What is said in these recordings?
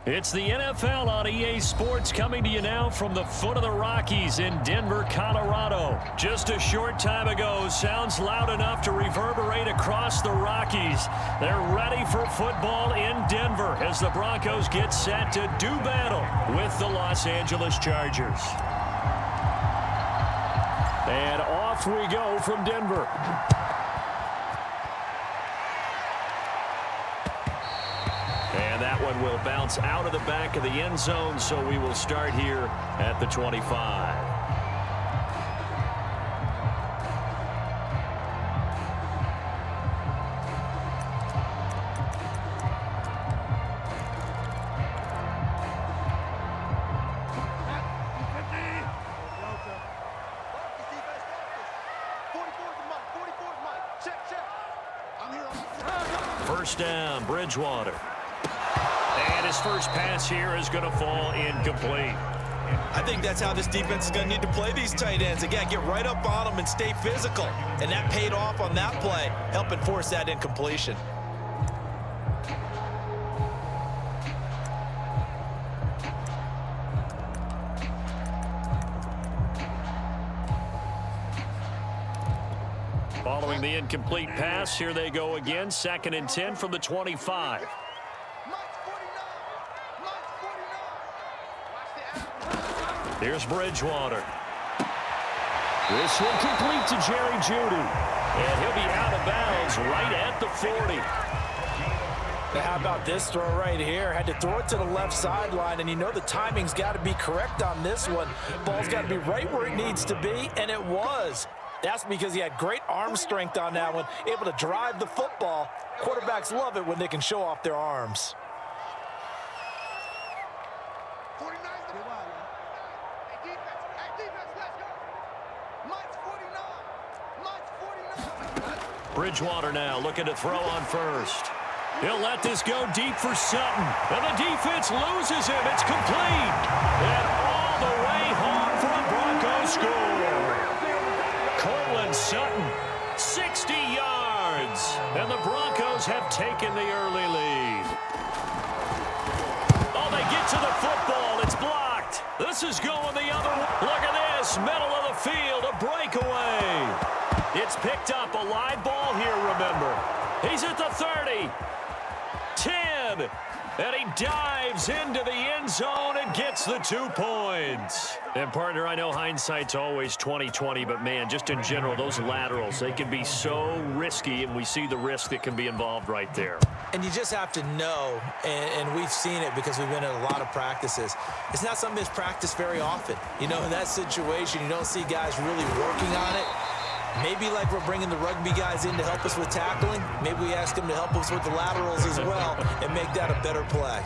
It's the NFL on EA Sports coming to you now from the foot of the Rockies in Denver, Colorado. Just a short time ago, sounds loud enough to reverberate across the Rockies. They're ready for football in Denver as the Broncos get set to do battle with the Los Angeles Chargers. And off we go from Denver. And that one will bounce out of the back of the end zone, so we will start here at the 25. First down, Bridgewater. And his first pass here is going to fall incomplete. I think that's how this defense is going to need to play these tight ends. Again, get right up on them and stay physical. And that paid off on that play, helping force that incompletion. Following the incomplete pass, here they go again. 2nd and 10 from the 25. Here's Bridgewater. This will complete to Jerry Jeudy. And he'll be out of bounds right at the 40. How about this throw right here? Had to throw it to the left sideline, and you know the timing's got to be correct on this one. Ball's got to be right where it needs to be, and it was. That's because he had great arm strength on that one, able to drive the football. Quarterbacks love it when they can show off their arms. Bridgewater now looking to throw on first. He'll let this go deep for Sutton. And the defense loses him. It's complete. And all the way home for a Broncos score. Cortland Sutton, 60 yards. And the Broncos have taken the early lead. Oh, they get to the football. It's blocked. This is going the other way. Look at this. Middle of the field. A breakaway. It's picked up. A live ball here, remember. He's at the 30. 10. And he dives into the end zone and gets the 2 points. And, partner, I know hindsight's always 20/20, but, man, just in general, those laterals, they can be so risky, and we see the risk that can be involved right there. And you just have to know, and we've seen it because we've been in a lot of practices. It's not something that's practiced very often. You know, in that situation, you don't see guys really working on it. Maybe like we're bringing the rugby guys in to help us with tackling, maybe we ask them to help us with the laterals as well and make that a better play.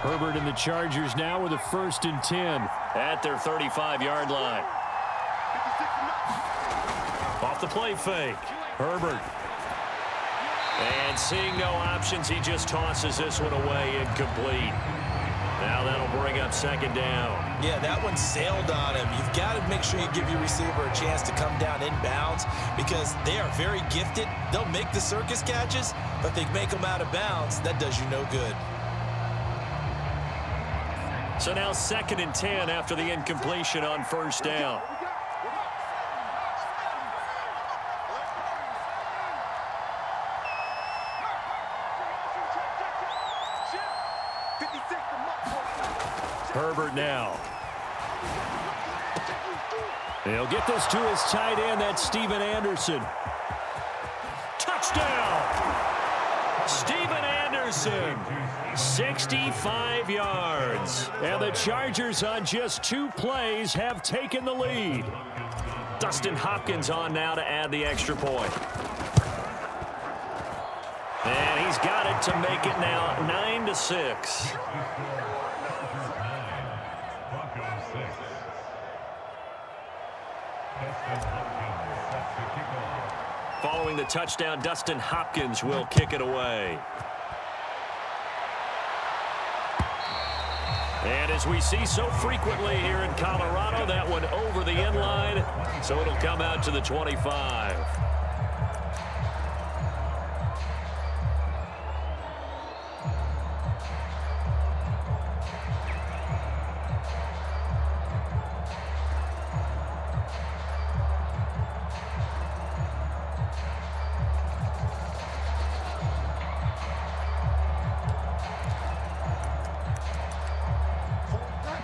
Herbert and the Chargers now with a 1st and 10 at their 35-yard line. Off the play fake. Herbert. And seeing no options, he just tosses this one away incomplete. Now that'll bring up 2nd down. Yeah, that one sailed on him. You've got to make sure you give your receiver a chance to come down inbounds because they are very gifted. They'll make the circus catches, but if they make them out of bounds, that does you no good. So now 2nd and 10 after the incompletion on 1st down. Herbert now. He'll get this to his tight end. That's Steven Anderson. Touchdown! Steven Anderson. 65 yards. And the Chargers on just 2 plays have taken the lead. Dustin Hopkins on now to add the extra point. And he's got it to make it now 9-6. Following the touchdown, Dustin Hopkins will kick it away. And as we see so frequently here in Colorado, that one over the end line, so it'll come out to the 25.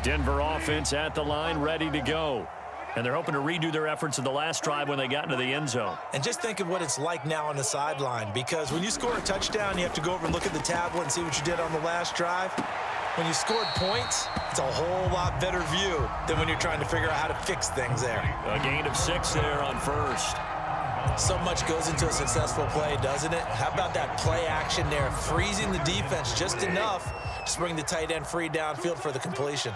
Denver offense at the line, ready to go. And they're hoping to redo their efforts in the last drive when they got into the end zone. And just think of what it's like now on the sideline, because when you score a touchdown, you have to go over and look at the tablet and see what you did on the last drive. When you scored points, it's a whole lot better view than when you're trying to figure out how to fix things there. A gain of 6 there on first. So much goes into a successful play, doesn't it? How about that play action there, freezing the defense just enough to bring the tight end free downfield for the completion.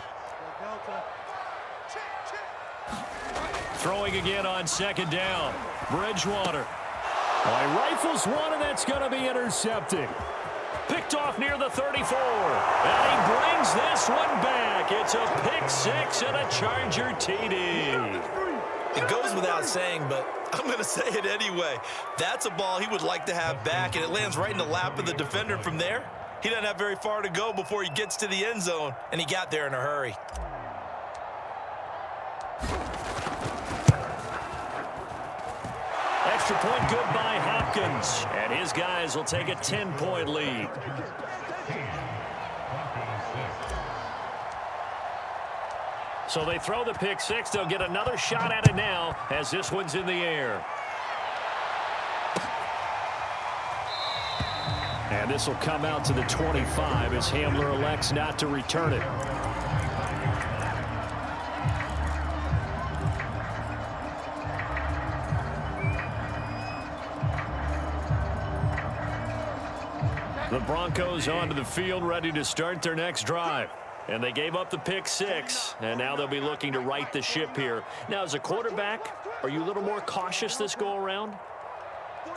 Throwing again on second down. Bridgewater. Well, he rifles one, and that's going to be intercepted. Picked off near the 34. And he brings this one back. It's a pick 6 and a Charger TD. It goes without saying, but I'm going to say it anyway. That's a ball he would like to have back, and it lands right in the lap of the defender. From there, he doesn't have very far to go before he gets to the end zone, and he got there in a hurry. Extra point good by Hopkins. And his guys will take a 10-point lead. So they throw the pick 6. They'll get another shot at it now as this one's in the air. And this will come out to the 25 as Hamler elects not to return it. The Broncos onto the field, ready to start their next drive. And they gave up the pick 6, and now they'll be looking to right the ship here. Now, as a quarterback, are you a little more cautious this go-around?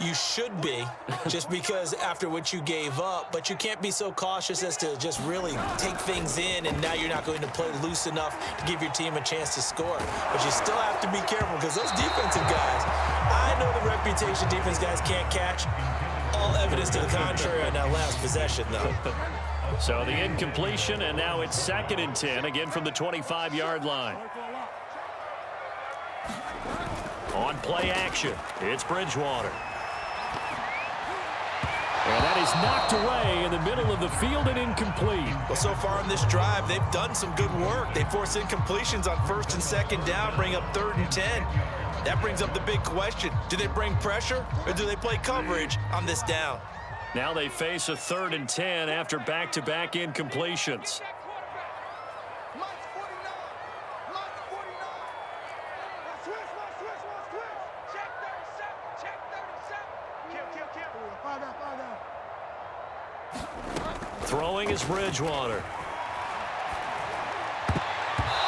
You should be, just because after what you gave up, but you can't be so cautious as to just really take things in, and now you're not going to play loose enough to give your team a chance to score. But you still have to be careful, because those defensive guys, I know the reputation defense guys can't catch. All evidence to the contrary on that last possession, though. So the incompletion, and now it's 2nd and 10, again from the 25-yard line. On play action, it's Bridgewater. And that is knocked away in the middle of the field and incomplete. Well, so far on this drive, they've done some good work. They force incompletions on 1st and 2nd down, bring up 3rd and 10. That brings up the big question. Do they bring pressure, or do they play coverage on this down? Now they face a 3rd and 10 after back-to-back incompletions. Throwing is Bridgewater.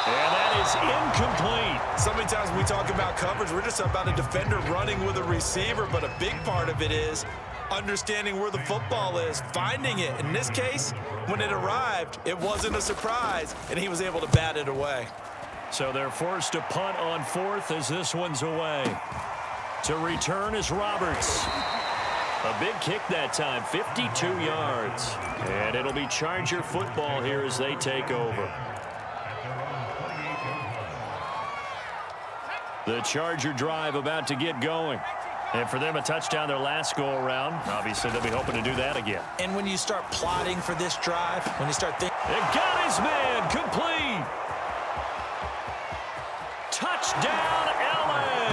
And that is incomplete. So many times when we talk about coverage, we're just about a defender running with a receiver, but a big part of it is understanding where the football is, finding it. In this case, when it arrived, it wasn't a surprise, and he was able to bat it away. So they're forced to punt on 4th as this one's away. To return is Roberts. A big kick that time, 52 yards. And it'll be Charger football here as they take over. The Charger drive about to get going. And for them, a touchdown their last go-around. Obviously, they'll be hoping to do that again. And when you start plotting for this drive, when you start thinking... It got his man, complete. Touchdown, L.A.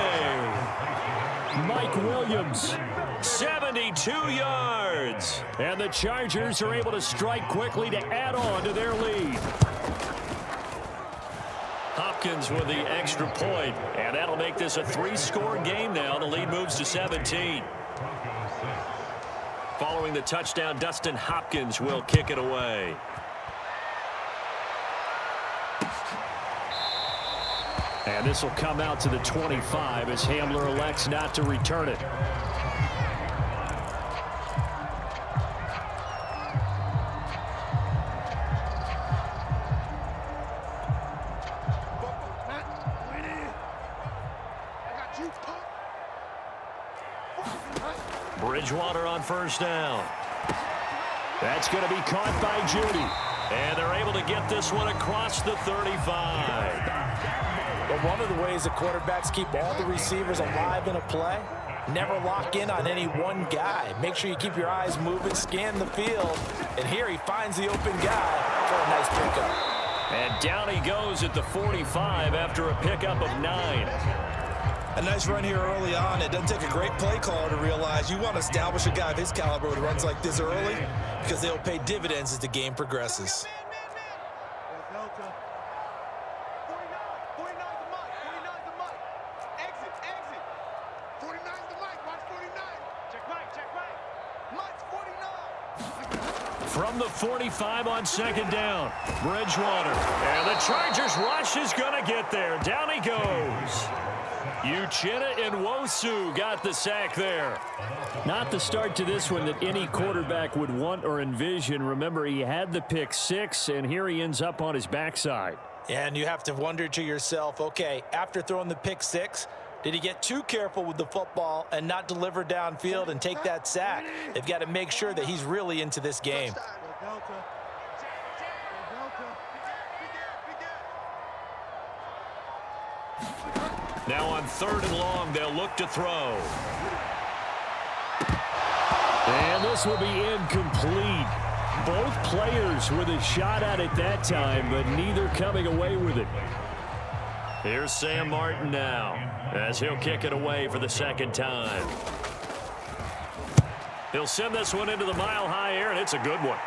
Mike Williams, 72 yards. And the Chargers are able to strike quickly to add on to their lead. Hopkins with the extra point, and that'll make this a 3-score game now. The lead moves to 17. Following the touchdown, Dustin Hopkins will kick it away. And this will come out to the 25 as Hamler elects not to return it. Bridgewater on first down. That's going to be caught by Judy. And they're able to get this one across the 35. But one of the ways the quarterbacks keep all the receivers alive in a play, never lock in on any one guy. Make sure you keep your eyes moving, scan the field. And here he finds the open guy for a nice pickup. And down he goes at the 45 after a pickup of 9. A nice run here early on. It doesn't take a great play caller to realize you want to establish a guy of his caliber with runs like this early because they'll pay dividends as the game progresses. From the 45 on second down, Bridgewater. And the Chargers rush is going to get there. Down he goes. Uchenna Nwosu got the sack there. Not the start to this one that any quarterback would want or envision. Remember, he had the pick 6, and here he ends up on his backside. And you have to wonder to yourself, okay, after throwing the pick 6, did he get too careful with the football and not deliver downfield and take that sack? They've got to make sure that he's really into this game. Now on 3rd and long, they'll look to throw. And this will be incomplete. Both players with a shot at it that time, but neither coming away with it. Here's Sam Martin now, as he'll kick it away for the second time. He'll send this one into the mile-high air, and it's a good one.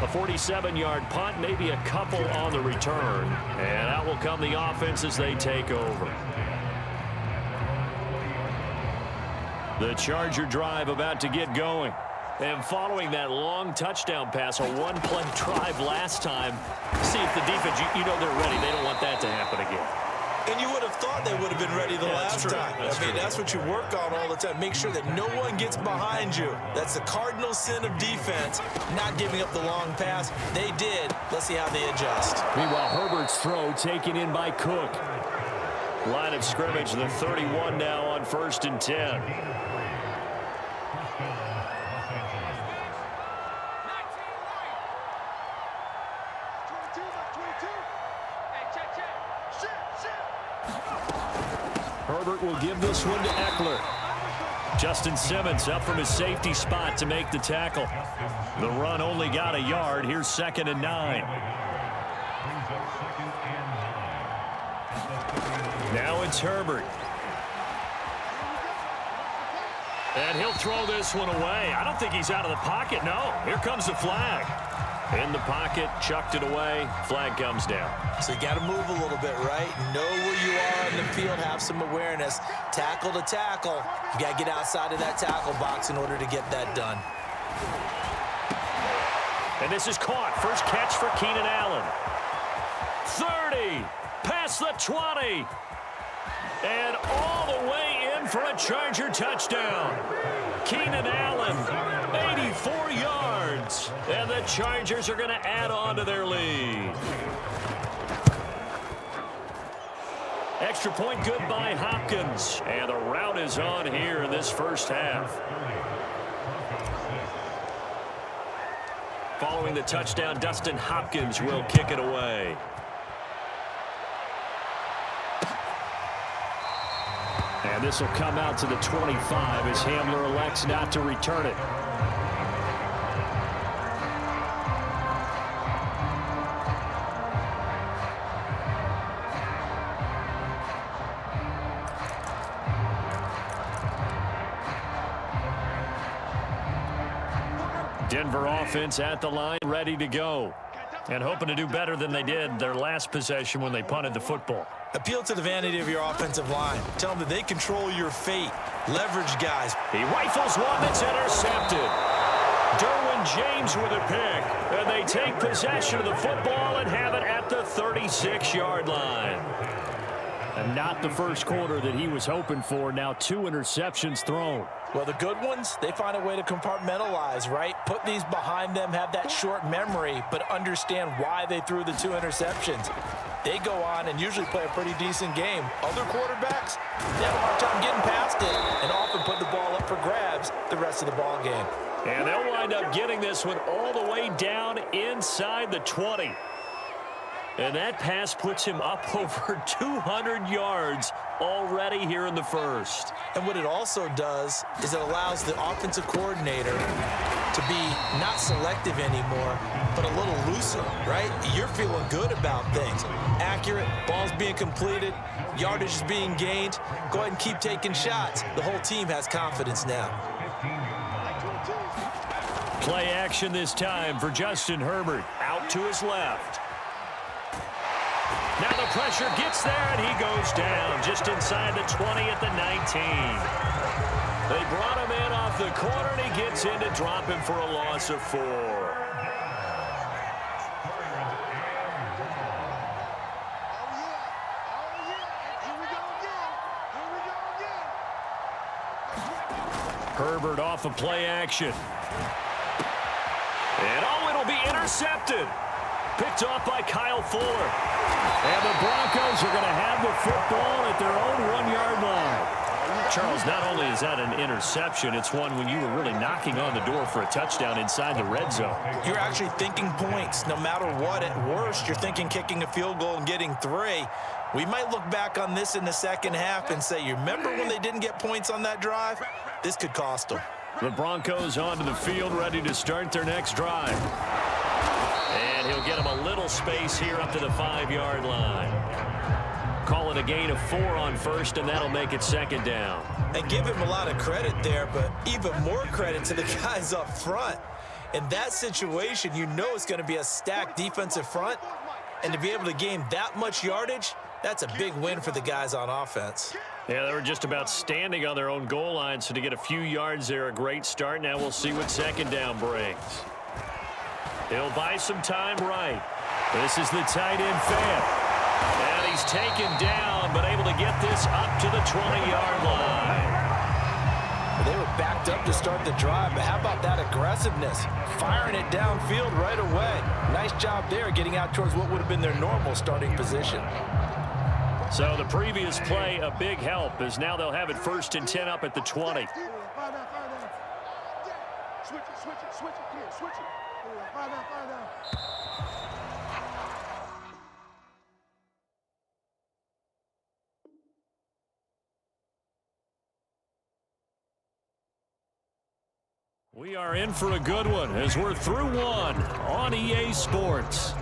A 47-yard punt, maybe a couple on the return. And out will come the offense as they take over. The Charger drive about to get going. And following that long touchdown pass, a one-play drive last time, see if the defense, you know they're ready. They don't want that to happen again. And you would have thought they would have been ready the last time. That's what you work on all the time. Make sure that no one gets behind you. That's the cardinal sin of defense, not giving up the long pass. They did. Let's see how they adjust. Meanwhile, Herbert's throw taken in by Cook. Line of scrimmage, the 31 now on 1st and 10. Herbert will give this one to Eckler. Justin Simmons up from his safety spot to make the tackle. The run only got a yard. Here's 2nd and 9. Now it's Herbert. And he'll throw this one away. I don't think he's out of the pocket. No, here comes the flag. In the pocket, chucked it away. Flag comes down. So you got to move a little bit, right? Know where you are on the field, have some awareness. Tackle to tackle. You got to get outside of that tackle box in order to get that done. And this is caught. First catch for Keenan Allen. 30, past the 20. And all the way in for a Charger touchdown. Keenan Allen, 84 yards. And the Chargers are going to add on to their lead. Extra point good by Hopkins. And the route is on here in this first half. Following the touchdown, Dustin Hopkins will kick it away. And this will come out to the 25 as Hamler elects not to return it. Denver offense at the line, ready to go. And hoping to do better than they did their last possession when they punted the football. Appeal to the vanity of your offensive line. Tell them that they control your fate. Leverage guys. He rifles one that's intercepted. Derwin James with a pick. And they take possession of the football and have it at the 36-yard line. And not the first quarter that he was hoping for. Now 2 interceptions thrown. Well, the good ones, they find a way to compartmentalize, right? Put these behind them, have that short memory, but understand why they threw the 2 interceptions. They go on and usually play a pretty decent game. Other quarterbacks, they have a hard time getting past it and often put the ball up for grabs the rest of the ball game. And they'll wind up getting this one all the way down inside the 20. And that pass puts him up over 200 yards already here in the first. And what it also does is it allows the offensive coordinator to be not selective anymore, but a little looser, right? You're feeling good about things. Accurate, balls being completed, yardage is being gained. Go ahead and keep taking shots. The whole team has confidence now. Play action this time for Justin Herbert. Out to his left. Now the pressure gets there, and he goes down just inside the 20 at the 19. They brought him in off the corner, and he gets in to drop him for a loss of 4. Herbert off of play action. And it'll be intercepted. Picked off by Kyle Fuller. And the Broncos are going to have the football at their own 1-yard line. Charles, not only is that an interception, it's one when you were really knocking on the door for a touchdown inside the red zone. You're actually thinking points. No matter what, at worst, you're thinking kicking a field goal and getting 3. We might look back on this in the second half and say, you remember when they didn't get points on that drive? This could cost them. The Broncos onto the field, ready to start their next drive. And he'll get him a little space here up to the 5-yard line. Call it a gain of 4 on first, and that'll make it 2nd down. And give him a lot of credit there, but even more credit to the guys up front. In that situation, you know it's going to be a stacked defensive front, and to be able to gain that much yardage, that's a big win for the guys on offense. Yeah, they were just about standing on their own goal line, so to get a few yards there, a great start. Now we'll see what 2nd down brings. He'll buy some time right. This is the tight end fan. And he's taken down, but able to get this up to the 20-yard line. They were backed up to start the drive, but how about that aggressiveness? Firing it downfield right away. Nice job there getting out towards what would have been their normal starting position. So the previous play, a big help, as now they'll have it 1st and 10 up at the 20. Switch it, switch it. Find out. We are in for a good one as we're through one on EA Sports.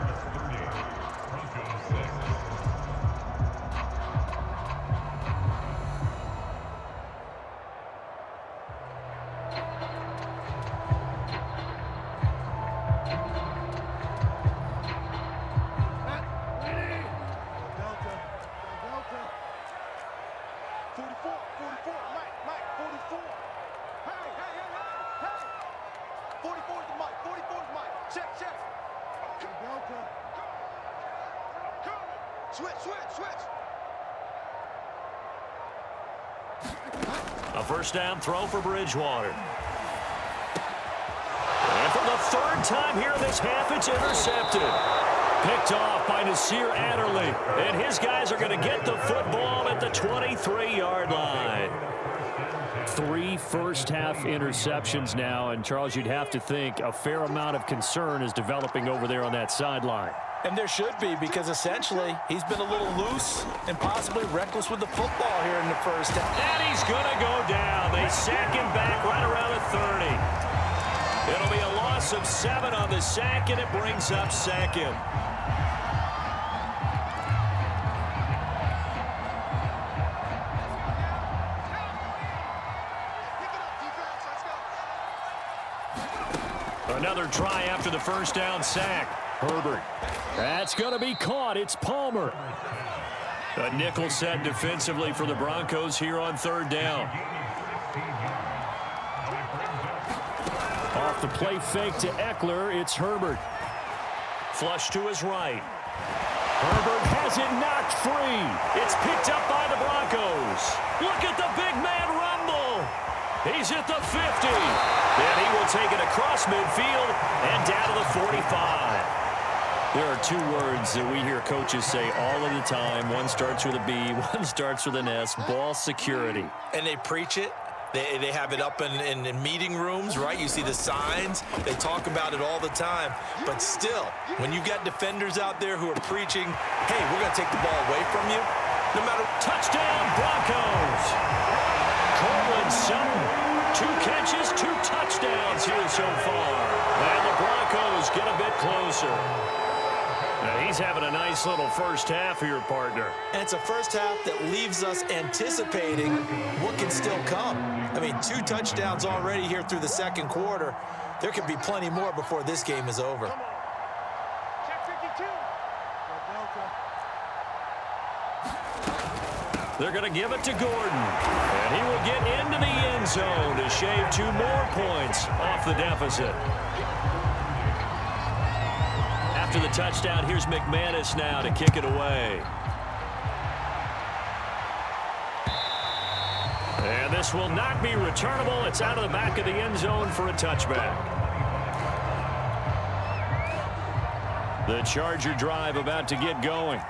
A 1st down throw for Bridgewater. And for the 3rd time here this half, it's intercepted. Picked off by Nasir Adderley. And his guys are going to get the football at the 23-yard line. 3 first-half interceptions now. And, Charles, you'd have to think a fair amount of concern is developing over there on that sideline. And there should be, because essentially he's been a little loose and possibly reckless with the football here in the first half. And he's going to go down. They sack him back right around the 30. It'll be a loss of 7 on the sack, and it brings up 2nd. Another try after the 1st down sack. Herbert. That's going to be caught. It's Palmer. A nickel set defensively for the Broncos here on 3rd down. Off the play fake to Eckler, it's Herbert. Flush to his right. Herbert has it knocked free. It's picked up by the Broncos. Look at the big man rumble. He's at the 50. And he will take it across midfield and down to the 45. There are two words that we hear coaches say all of the time. One starts with a B, one starts with an S, ball security. And they preach it. They have it up in meeting rooms, right? You see the signs. They talk about it all the time. But still, when you got defenders out there who are preaching, hey, we're going to take the ball away from you, no matter. Touchdown, Broncos. Cortland Sutton, 2 catches, 2 touchdowns here so far. And the Broncos get a bit closer. Now he's having a nice little first half here, partner. And it's a first half that leaves us anticipating what can still come. I mean, 2 touchdowns already here through the second quarter. There could be plenty more before this game is over. They're going to give it to Gordon. And he will get into the end zone to shave 2 more points off the deficit. After the touchdown, here's McManus now to kick it away. And this will not be returnable. It's out of the back of the end zone for a touchback. The Charger drive about to get going.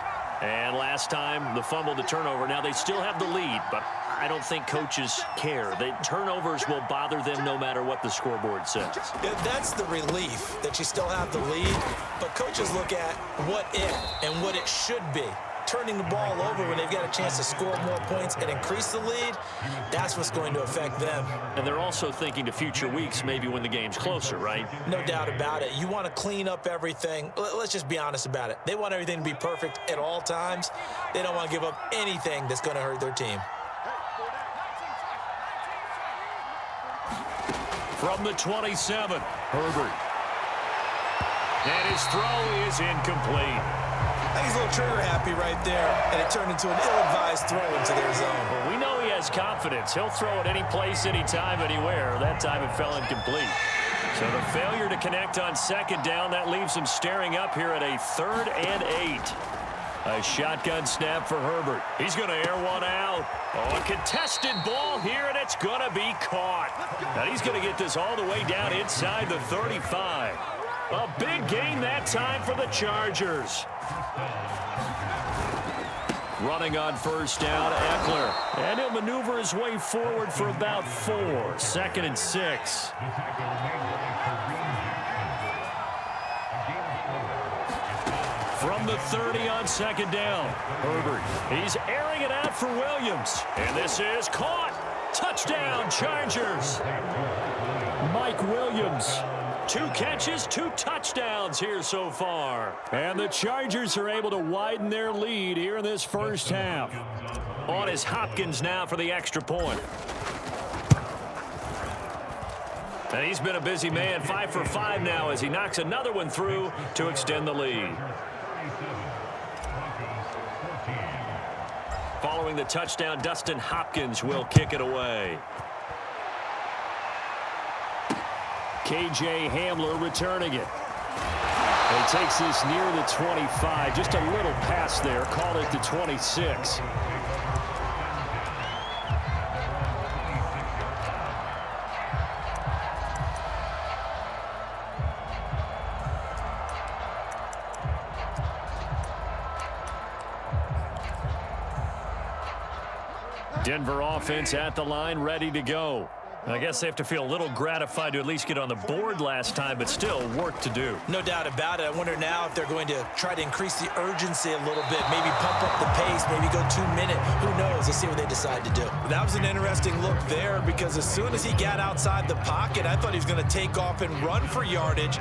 And last time, the fumble, the turnover. Now, they still have the lead, but I don't think coaches care. The turnovers will bother them no matter what the scoreboard says. Yeah, that's the relief, that you still have the lead. But coaches look at what if and what it should be. Turning the ball over when they've got a chance to score more points and increase the lead, that's what's going to affect them. And they're also thinking to future weeks, maybe when the game's closer, right? No doubt about it. You want to clean up everything. Let's just be honest about it. They want everything to be perfect at all times. They don't want to give up anything that's going to hurt their team. From the 27, Herbert. And his throw is incomplete. I think he's a little trigger happy right there, and it turned into an ill-advised throw into their zone. Well, we know he has confidence. He'll throw it any place, anytime, anywhere. That time it fell incomplete. So the failure to connect on second down, that leaves him staring up here at a 3rd and 8. A shotgun snap for Herbert. He's going to air one out. Oh, a contested ball here, and it's going to be caught. Now he's going to get this all the way down inside the 35. A big gain that time for the Chargers. Running on first down, Eckler. And he'll maneuver his way forward for about 4. 2nd and 6. From the 30 on second down, Herbert. He's airing it out for Williams. And this is caught. Touchdown, Chargers. Mike Williams. 2 catches, 2 touchdowns here so far. And the Chargers are able to widen their lead here in this first half. On is Hopkins now for the extra point. And he's been a busy man, 5 for 5 now as he knocks another one through to extend the lead. Following the touchdown, Dustin Hopkins will kick it away. KJ Hamler returning it. And he takes this near the 25. Just a little pass there. Call it the 26. Denver offense at the line, ready to go. I guess they have to feel a little gratified to at least get on the board last time, but still work to do. No doubt about it. I wonder now if they're going to try to increase the urgency a little bit, maybe pump up the pace, maybe go 2-minute. Who knows? Let's see what they decide to do. That was an interesting look there because as soon as he got outside the pocket, I thought he was going to take off and run for yardage.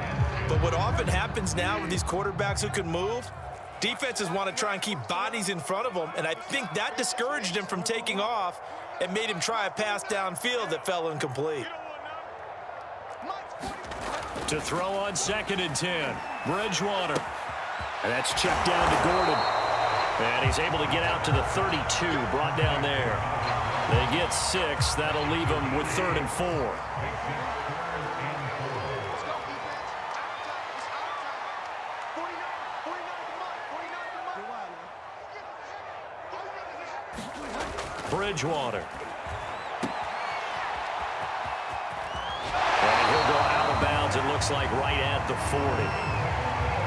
But what often happens now with these quarterbacks who can move, defenses want to try and keep bodies in front of them, and I think that discouraged him from taking off and made him try a pass downfield that fell incomplete. To throw on 2nd and 10, Bridgewater. And that's checked down to Gordon. And he's able to get out to the 32, brought down there. They get 6. That'll leave them with 3rd and 4. Bridgewater. And he'll go out of bounds, it looks like, right at the 40.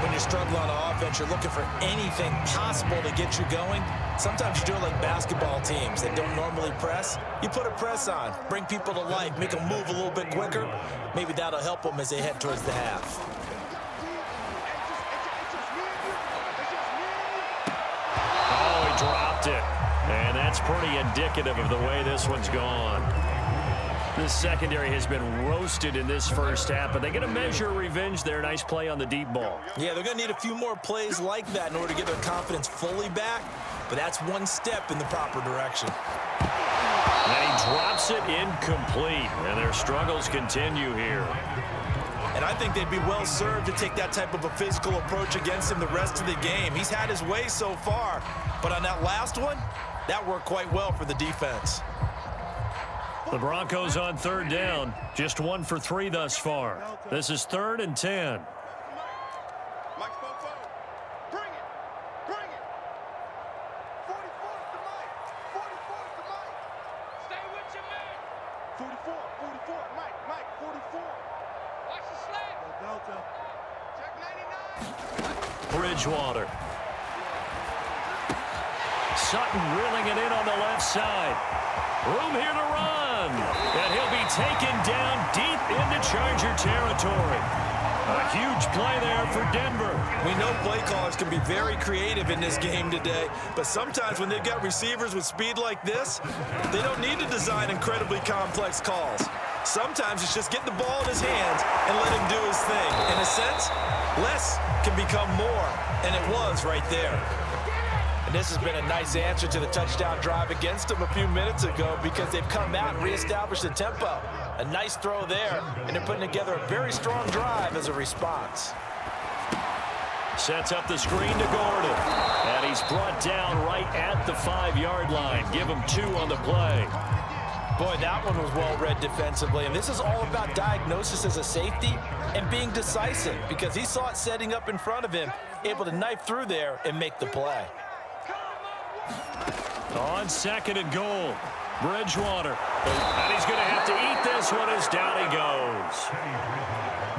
When you're struggling on offense, you're looking for anything possible to get you going. Sometimes you do it like basketball teams that don't normally press. You put a press on, bring people to life, make them move a little bit quicker. Maybe that'll help them as they head towards the half. Oh, he dropped it. And that's pretty indicative of the way this one's gone. This secondary has been roasted in this first half, but they get a measure of revenge there. Nice play on the deep ball. Yeah, they're going to need a few more plays like that in order to get their confidence fully back, but that's one step in the proper direction. And he drops it incomplete, and their struggles continue here. And I think they'd be well served to take that type of a physical approach against him the rest of the game. He's had his way so far, but on that last one, that worked quite well for the defense. The Broncos on third down. Just 1 for 3 thus far. This is 3rd and 10. Mike spoke forward. Bring it. Bring it. 44 to Mike. 44 to Mike. Stay with your man. 44. Mike. 44. Watch the slant. Delta. Check 99. Bridgewater. Sutton reeling it in on the left side. Room here to run. And he'll be taken down deep into Charger territory. A huge play there for Denver. We know play callers can be very creative in this game today, but sometimes when they've got receivers with speed like this, they don't need to design incredibly complex calls. Sometimes it's just get the ball in his hands and let him do his thing. In a sense, less can become more, and it was right there. And this has been a nice answer to the touchdown drive against them a few minutes ago because they've come out and reestablished the tempo. A nice throw there, and they're putting together a very strong drive as a response. Sets up the screen to Gordon. And he's brought down right at the 5-yard line. Give him 2 on the play. Boy, that one was well read defensively, and this is all about diagnosis as a safety and being decisive because he saw it setting up in front of him, able to knife through there and make the play. On 2nd and goal, Bridgewater. And he's going to have to eat this one as down he goes.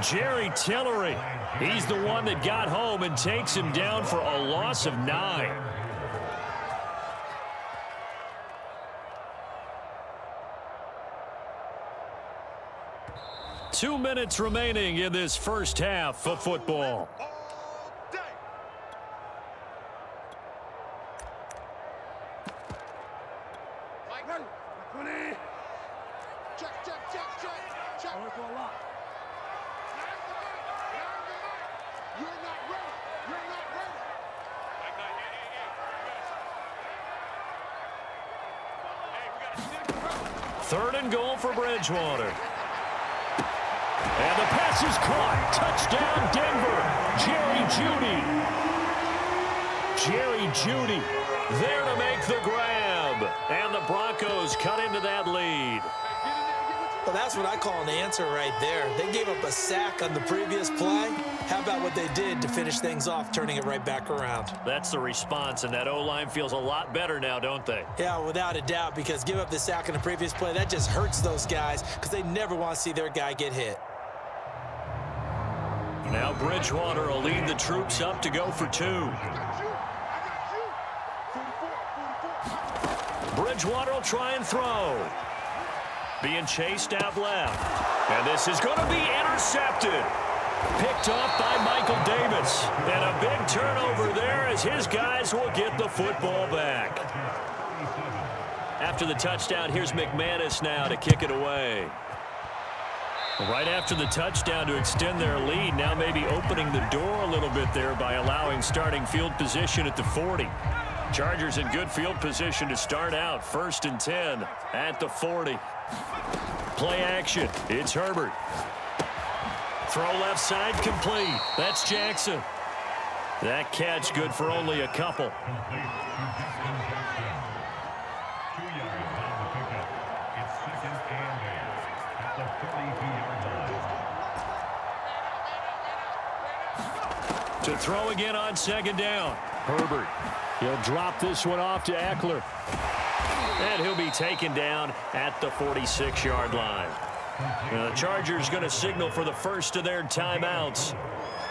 Jerry Tillery, he's the one that got home and takes him down for a loss of 9. Two minutes remaining in this first half of football. Third and goal for Bridgewater. And the pass is caught. Touchdown, Denver. Jerry Jeudy there to make the grab. And the Broncos cut into that lead. Well, that's what I call an answer right there. They gave up a sack on the previous play. How about what they did to finish things off, turning it right back around? That's the response, and that O-line feels a lot better now, don't they? Yeah, without a doubt, because give up the sack on the previous play, that just hurts those guys because they never want to see their guy get hit. Now Bridgewater will lead the troops up to go for 2. Bridgewater will try and throw. Being chased out left. And this is going to be intercepted. Picked off by Michael Davis. And a big turnover there as his guys will get the football back. After the touchdown, here's McManus now to kick it away. Right after the touchdown to extend their lead, now maybe opening the door a little bit there by allowing starting field position at the 40. Chargers in good field position to start out. 1st and 10 at the 40. Play action. It's Herbert. Throw left side complete. That's Jackson. That catch good for only a couple. To throw again on 2nd down. Herbert. He'll drop this one off to Eckler. And he'll be taken down at the 46-yard line. Now the Chargers going to signal for the first of their timeouts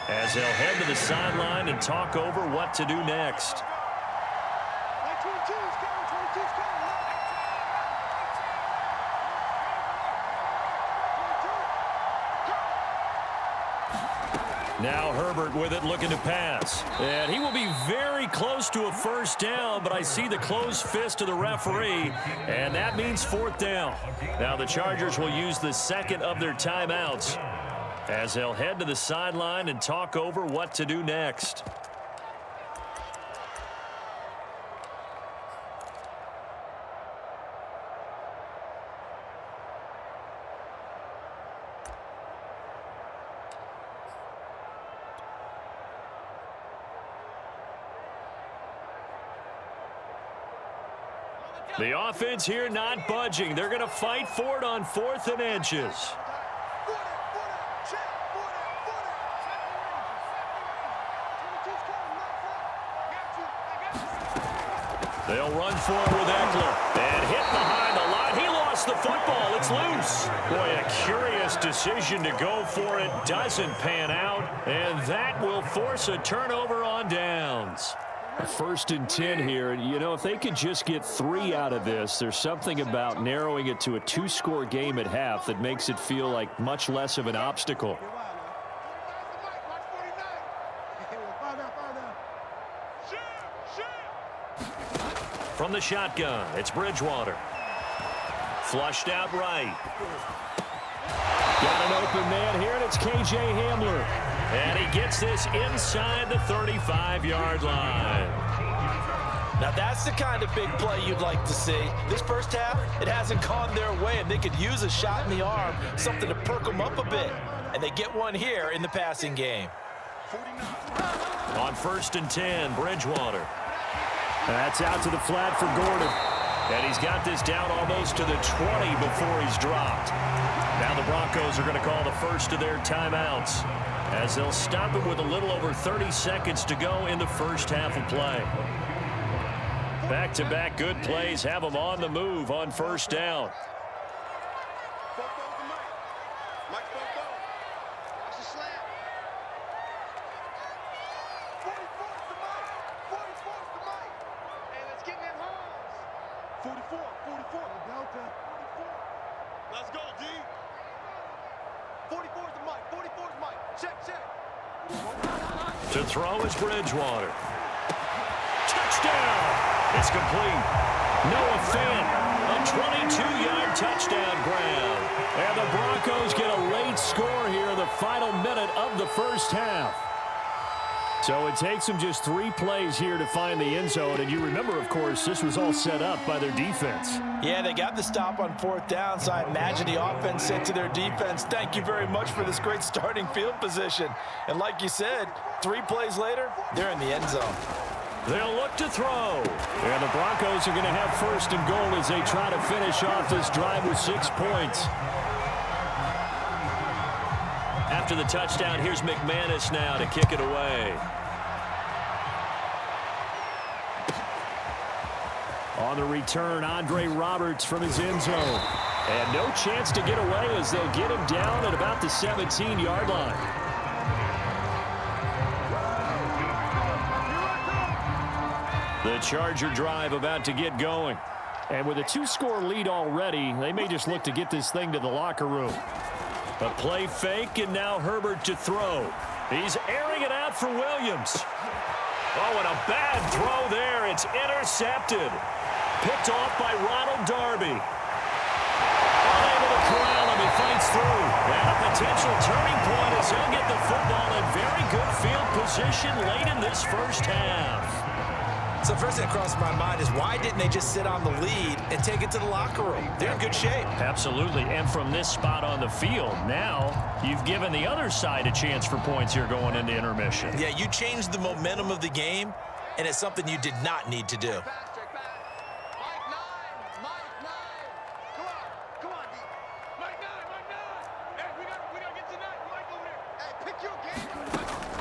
as they'll head to the sideline and talk over what to do next. Now Herbert with it, looking to pass. And he will be very close to a first down, but I see the closed fist of the referee, and that means fourth down. Now the Chargers will use the second of their timeouts as they'll head to the sideline and talk over what to do next. The offense here not budging. They're going to fight for it on 4th and inches. They'll run for it with Eckler. And hit behind the line. He lost the football. It's loose. Boy, a curious decision to go for it. Doesn't pan out. And that will force a turnover on downs. 1st and 10 here. You know, if they could just get 3 out of this, there's something about narrowing it to a 2-score game at half that makes it feel like much less of an obstacle. From the shotgun, it's Bridgewater. Flushed out right. Got an open man here, and it's K.J. Hamler. And he gets this inside the 35-yard line. Now that's the kind of big play you'd like to see. This first half, it hasn't gone their way, and they could use a shot in the arm, something to perk them up a bit. And they get one here in the passing game. On 1st and 10, Bridgewater. That's out to the flat for Gordon. And he's got this down almost to the 20 before he's dropped. Now the Broncos are going to call the first of their timeouts as they'll stop him with a little over 30 seconds to go in the first half of play. Back-to-back good plays have them on the move on 1st down. Let's go, D. 44's the mic. 44's the mic. Check. To throw is Bridgewater. Touchdown! It's complete. Noah Fant, a 22-yard touchdown grab. And the Broncos get a late score here in the final minute of the first half. So it takes them just 3 plays here to find the end zone. And you remember, of course, this was all set up by their defense. Yeah, they got the stop on 4th down, so I imagine the offense said to their defense, thank you very much for this great starting field position. And like you said, 3 plays later, they're in the end zone. They'll look to throw. And the Broncos are going to have 1st and goal as they try to finish off this drive with 6 points. After the touchdown, here's McManus now to kick it away. On the return, Andre Roberts from his end zone. And no chance to get away as they'll get him down at about the 17-yard line. The Charger drive about to get going. And with a 2-score lead already, they may just look to get this thing to the locker room. A play fake, and now Herbert to throw. He's airing it out for Williams. Oh, and a bad throw there. It's intercepted. Picked off by Ronald Darby. Unable to corral him. He fights through. And a potential turning point as he'll get the football in very good field position late in this first half. So first thing that crossed my mind is why didn't they just sit on the lead and take it to the locker room? They're in good shape. Absolutely. And from this spot on the field, now you've given the other side a chance for points here going into intermission. Yeah, you changed the momentum of the game, and it's something you did not need to do.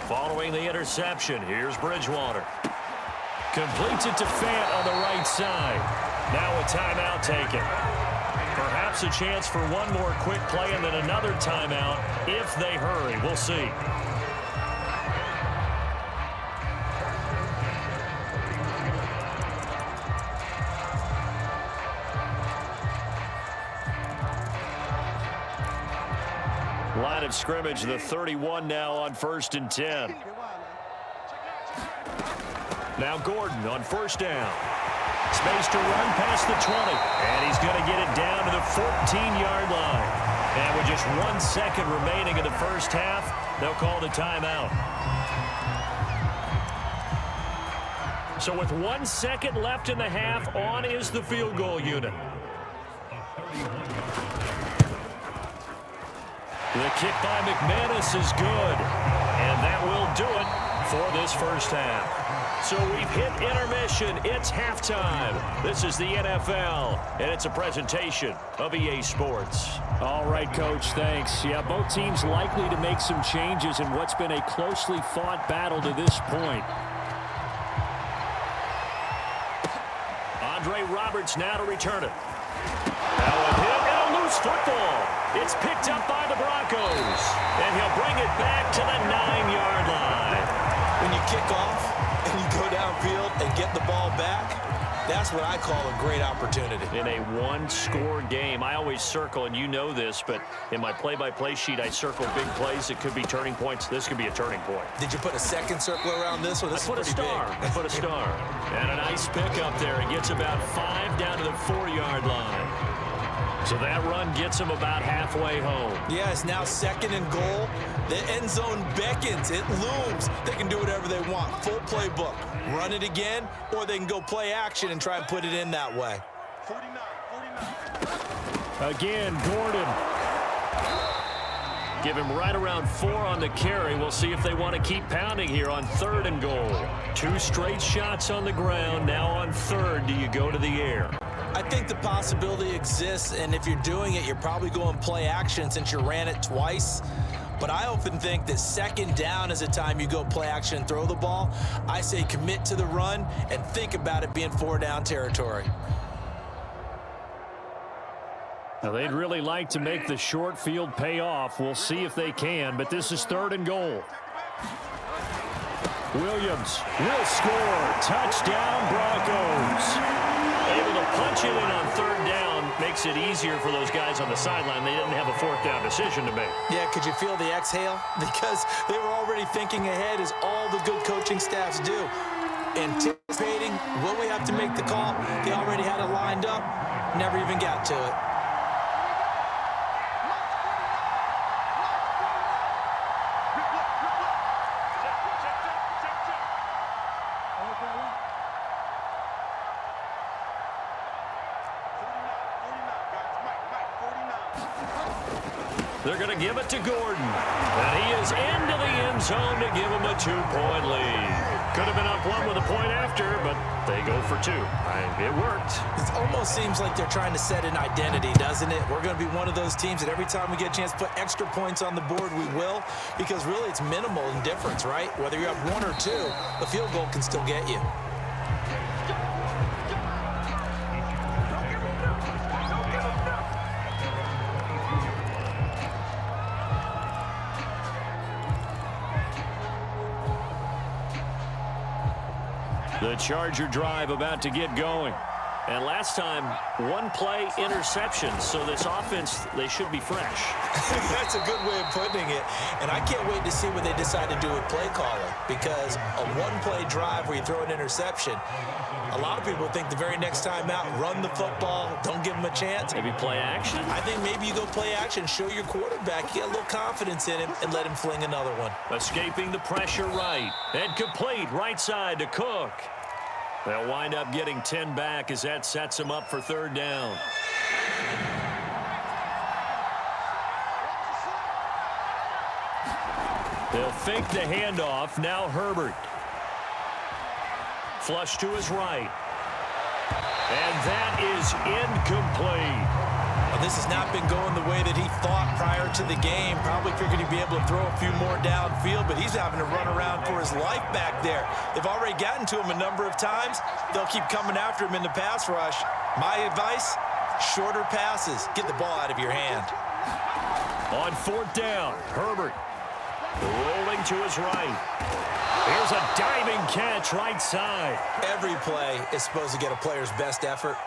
Following the interception, here's Bridgewater. Completes it to Fant on the right side. Now a timeout taken. Perhaps a chance for one more quick play and then another timeout if they hurry. We'll see. Line of scrimmage, the 31 now on 1st and 10. Now Gordon on 1st down. Space to run past the 20. And he's going to get it down to the 14-yard line. And with just 1 second remaining in the first half, they'll call the timeout. So with 1 second left in the half, on is the field goal unit. The kick by McManus is good. And that will do it for this first half. So we've hit intermission. It's halftime. This is the NFL, and it's a presentation of EA Sports. All right, Coach, thanks. Yeah, both teams likely to make some changes in what's been a closely fought battle to this point. Andre Roberts now to return it. Now a hit and a loose football. It's picked up by the Broncos, and he'll bring it back to the 9-yard line. When you kick off and you go downfield and get the ball back, that's what I call a great opportunity. In a one-score game, I always circle, and you know this, but in my play-by-play sheet, I circle big plays. It could be turning points. This could be a turning point. Did you put a second circle around this one? This I put a star. I put a star. And a nice pickup there. It gets about 5 down to the 4-yard line. So that run gets him about halfway home. Yeah, it's now 2nd and goal. The end zone beckons. It looms. They can do whatever they want. Full playbook. Run it again, or they can go play action and try and put it in that way. 49. Again, Gordon. Give him right around 4 on the carry. We'll see if they want to keep pounding here on 3rd and goal. 2 straight shots on the ground. Now on 3rd, do you go to the air? I think the possibility exists, and if you're doing it, you're probably going play action since you ran it twice. But I often think that 2nd down is a time you go play action and throw the ball. I say commit to the run and think about it being 4-down territory. Now, they'd really like to make the short field pay off. We'll see if they can, but this is 3rd and goal. Williams will score. Touchdown, Broncos. Able to punch it in on 3rd down makes it easier for those guys on the sideline. They didn't have a 4th down decision to make. Yeah, could you feel the exhale? Because they were already thinking ahead, as all the good coaching staffs do. Anticipating, will we have to make the call? They already had it lined up, never even got to it. They're going to give it to Gordon. And he is into the end zone to give him a 2-point lead. Could have been up 1 with a point after, but they go for 2. It worked. It almost seems like they're trying to set an identity, doesn't it? We're going to be one of those teams that every time we get a chance to put extra points on the board, we will. Because really it's minimal in difference, right? Whether you have 1 or 2, the field goal can still get you. The Charger drive about to get going. And last time, 1 play interception. So this offense, they should be fresh. That's a good way of putting it. And I can't wait to see what they decide to do with play calling. Because a 1-play drive where you throw an interception, a lot of people think the very next time out, run the football, don't give them a chance. Maybe play action? I think maybe you go play action, show your quarterback, get a little confidence in him, and let him fling another one. Escaping the pressure right. And complete right side to Cook. They'll wind up getting 10 back as that sets them up for 3rd down. They'll fake the handoff. Now Herbert. Flush to his right. And that is incomplete. This has not been going the way that he thought prior to the game. Probably figured he'd be able to throw a few more downfield, but he's having to run around for his life back there. They've already gotten to him a number of times. They'll keep coming after him in the pass rush. My advice, shorter passes. Get the ball out of your hand. On 4th down, Herbert rolling to his right. Here's a diving catch right side. Every play is supposed to get a player's best effort,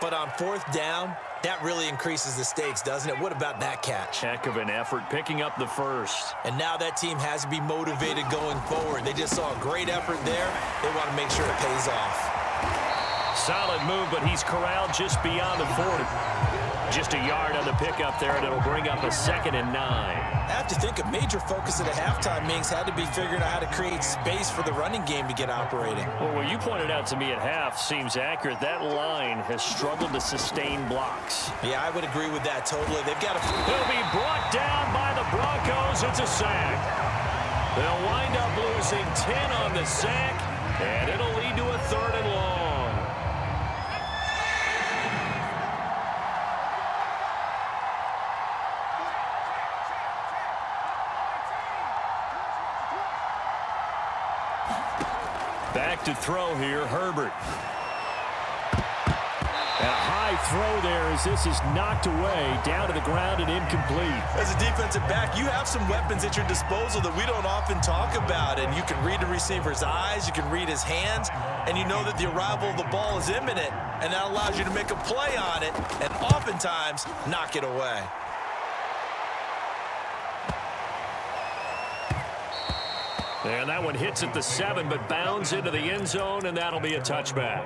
but on 4th down, that really increases the stakes, doesn't it? What about that catch? Heck of an effort, picking up the first. And now that team has to be motivated going forward. They just saw a great effort there. They want to make sure it pays off. Solid move, but he's corralled just beyond the 40. Just a yard on the pickup there, and it'll bring up a 2nd and 9. I have to think a major focus at a halftime means had to be figuring out how to create space for the running game to get operating. Well, what you pointed out to me at half seems accurate. That line has struggled to sustain blocks. Yeah, I would agree with that totally. They've got to... He'll be brought down by the Broncos. It's a sack. They'll wind up losing 10 on the sack, and it'll lead to a 3rd and long. Back to throw here, Herbert. And a high throw there as this is knocked away, down to the ground and incomplete. As a defensive back, you have some weapons at your disposal that we don't often talk about, and you can read the receiver's eyes, you can read his hands, and you know that the arrival of the ball is imminent, and that allows you to make a play on it and oftentimes knock it away. And that one hits at the 7, but bounds into the end zone, and that'll be a touchback.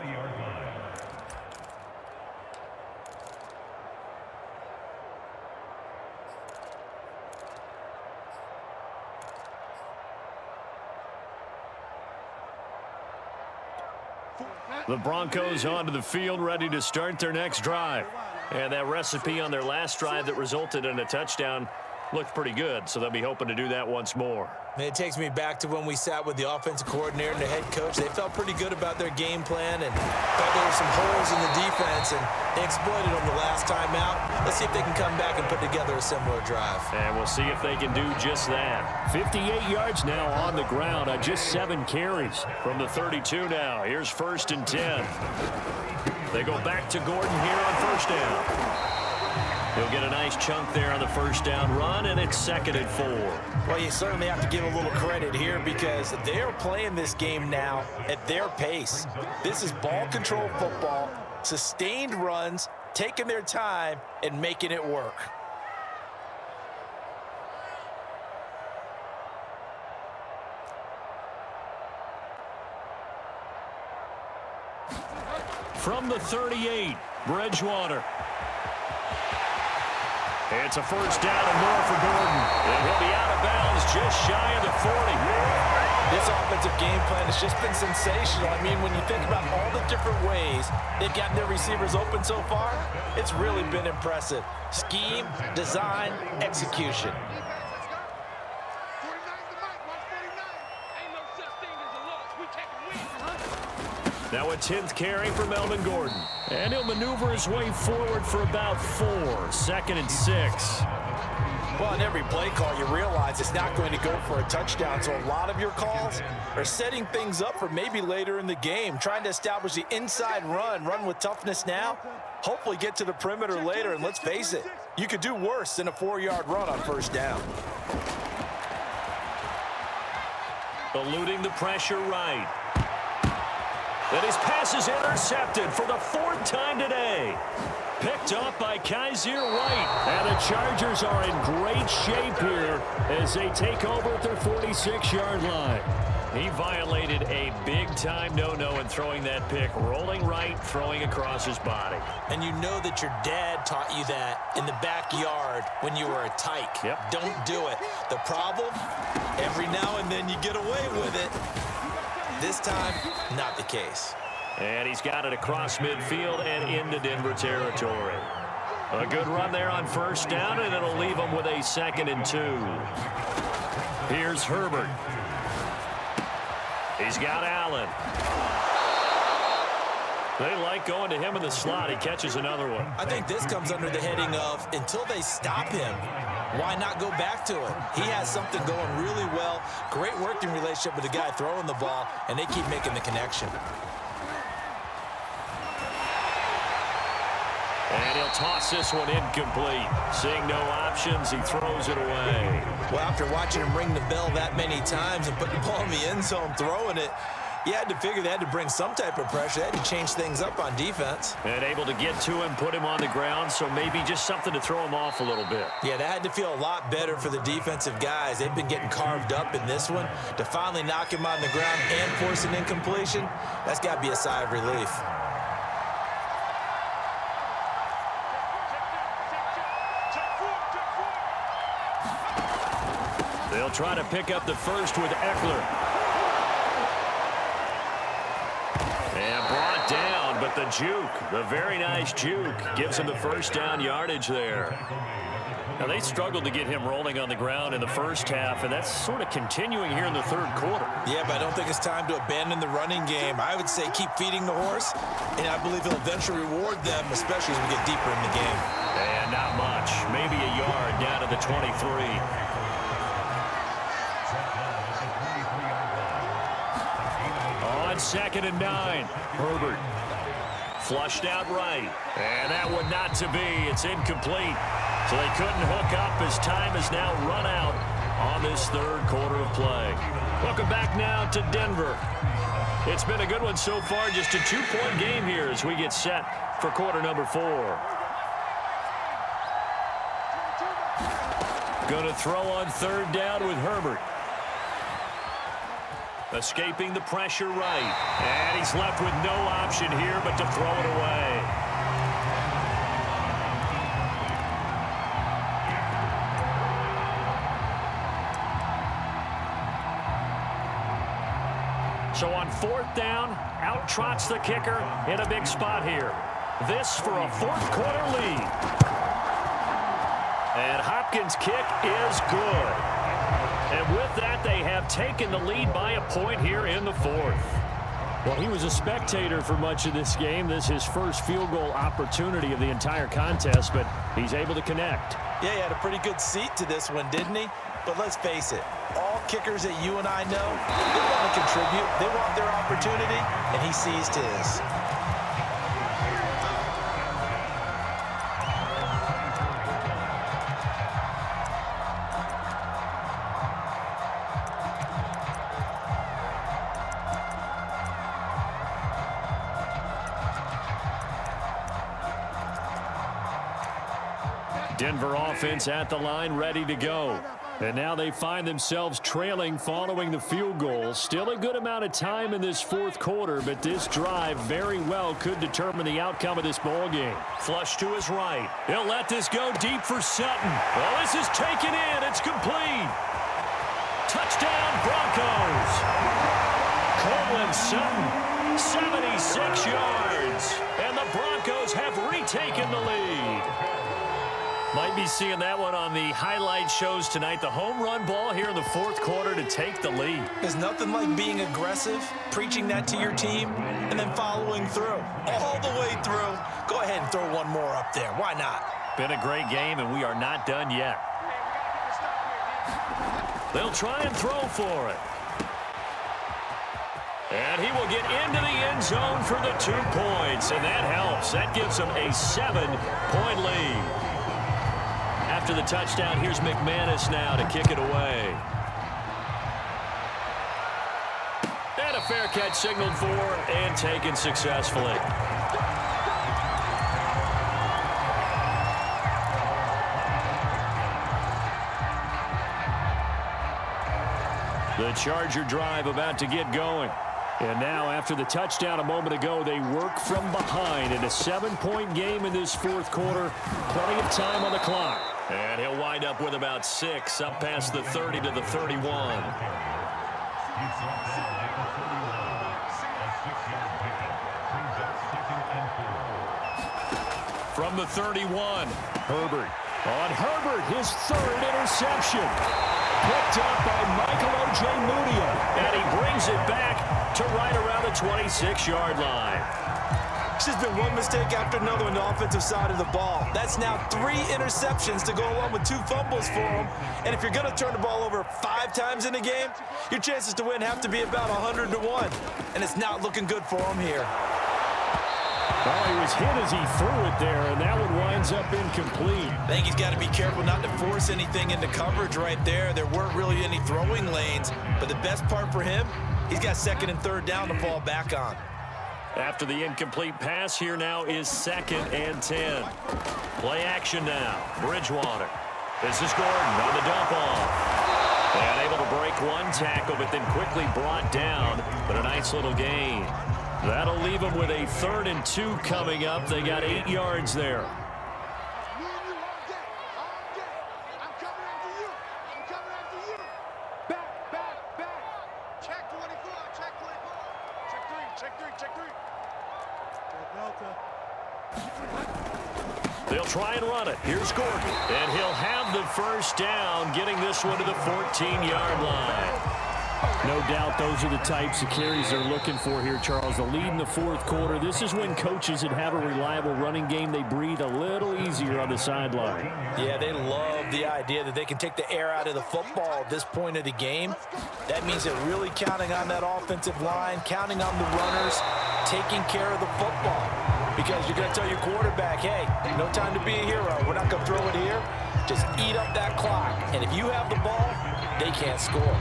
The Broncos onto the field, ready to start their next drive. And that recipe on their last drive that resulted in a touchdown looked pretty good, so they'll be hoping to do that once more. And it takes me back to when we sat with the offensive coordinator and the head coach. They felt pretty good about their game plan and thought there were some holes in the defense, and they exploited them the last time out. Let's see if they can come back and put together a similar drive. And we'll see if they can do just that. 58 yards now on the ground on just 7 carries from the 32 now. Here's 1st and 10. They go back to Gordon here on 1st down. He'll get a nice chunk there on the 1st down run, and it's 2nd and 4. Well, you certainly have to give a little credit here because they're playing this game now at their pace. This is ball control football, sustained runs, taking their time, and making it work. From the 38, Bridgewater. It's a 1st down and more for Gordon. And he'll be out of bounds just shy of the 40. This offensive game plan has just been sensational. I mean, when you think about all the different ways they've gotten their receivers open so far, it's really been impressive. Scheme, design, execution. 49's the mic. Watch 49. Ain't no such thing as a loss. We taking wins. Now a 10th carry for Melvin Gordon. And he'll maneuver his way forward for about 4. 2nd and 6. Well, in every play call, you realize it's not going to go for a touchdown, so a lot of your calls are setting things up for maybe later in the game, trying to establish the inside run with toughness now, hopefully get to the perimeter later, and let's face it, you could do worse than a 4-yard run on 1st down. Eluding the pressure right. And his pass is intercepted for the 4th time today. Picked up by Kaiser White. And the Chargers are in great shape here as they take over at their 46-yard line. He violated a big-time no-no in throwing that pick. Rolling right, throwing across his body. And you know that your dad taught you that in the backyard when you were a tyke. Yep. Don't do it. The problem, every now and then you get away with it. This time, not the case. And he's got it across midfield and into Denver territory. A good run there on 1st down, and it'll leave him with a 2nd and 2. Here's Herbert. He's got Allen. They like going to him in the slot. He catches another one. I think this comes under the heading of until they stop him, why not go back to it? He has something going really well. Great working relationship with the guy throwing the ball, and they keep making the connection. And he'll toss this one incomplete. Seeing no options, he throws it away. Well, after watching him ring the bell that many times and put the ball in the end zone throwing it, you had to figure they had to bring some type of pressure. They had to change things up on defense. And able to get to him, put him on the ground, so maybe just something to throw him off a little bit. Yeah, that had to feel a lot better for the defensive guys. They've been getting carved up in this one. To finally knock him on the ground and force an incompletion, that's got to be a sigh of relief. They'll try to pick up the first with Eckler. And brought down, but the juke, the very nice juke, gives him the first down yardage there. Now, they struggled to get him rolling on the ground in the first half, and that's sort of continuing here in the third quarter. Yeah, but I don't think it's time to abandon the running game. I would say keep feeding the horse, and I believe he'll eventually reward them, especially as we get deeper in the game. And not much. Maybe a yard down to the 23. On 2nd and 9, Herbert. Flushed out right. And that one not to be. It's incomplete. So they couldn't hook up as time has now run out on this third quarter of play. Welcome back now to Denver. It's been a good one so far. Just a 2-point game here as we get set for quarter number 4. Going to throw on 3rd down with Herbert. Escaping the pressure right. And he's left with no option here but to throw it away. So on 4th down, out trots the kicker in a big spot here. This for a 4th quarter lead. And Hopkins' kick is good. And with that, they have taken the lead by a point here in the 4th. Well, he was a spectator for much of this game. This is his first field goal opportunity of the entire contest, but he's able to connect. Yeah, he had a pretty good seat to this one, didn't he? But let's face it, all kickers that you and I know, they want to contribute. They want their opportunity, and he seized his. Denver offense at the line, ready to go. And now they find themselves trailing following the field goal. Still a good amount of time in this 4th quarter, but this drive very well could determine the outcome of this ball game. Flush to his right. He'll let this go deep for Sutton. Well, this is taken in. It's complete. Touchdown, Broncos. Courtland Sutton, 76 yards. And the Broncos have retaken the lead. Might be seeing that one on the highlight shows tonight. The home run ball here in the 4th quarter to take the lead. There's nothing like being aggressive, preaching that to your team, and then following through. All the way through. Go ahead and throw one more up there. Why not? Been a great game, and we are not done yet. They'll try and throw for it. And he will get into the end zone for the 2 points, and that helps. That gives them a 7-point lead. After the touchdown, here's McManus now to kick it away. And a fair catch signaled for and taken successfully. The Charger drive about to get going. And now, after the touchdown a moment ago, they work from behind in a 7-point game in this 4th quarter. Plenty of time on the clock. And he'll wind up with about 6, up past the 30 to the 31. From the 31, Herbert. On Herbert, his 3rd interception. Picked up by Michael Ojemudia. And he brings it back to right around the 26-yard line. It's just been one mistake after another on the offensive side of the ball. That's now 3 interceptions to go along with 2 fumbles for him. And if you're going to turn the ball over 5 times in a game, your chances to win have to be about 100 to 1. And it's not looking good for him here. Well, he was hit as he threw it there, and that one winds up incomplete. I think he's got to be careful not to force anything into coverage right there. There weren't really any throwing lanes, but the best part for him, he's got 2nd and 3rd down to fall back on. After the incomplete pass, here now is 2nd and 10. Play action now. Bridgewater. This is Gordon on the dump off. And able to break one tackle, but then quickly brought down. But a nice little gain. That'll leave them with a 3rd and 2 coming up. They got 8 yards there. They'll try and run it. Here's Gordon. And he'll have the 1st down, getting this one to the 14-yard line. No doubt those are the types of carries they're looking for here, Charles. The lead in the 4th quarter. This is when coaches that have a reliable running game, they breathe a little easier on the sideline. Yeah, they love the idea that they can take the air out of the football at this point of the game. That means they're really counting on that offensive line, counting on the runners, taking care of the football. Because you're going to tell your quarterback, hey, no time to be a hero. We're not going to throw it here. Just eat up that clock. And if you have the ball, they can't score.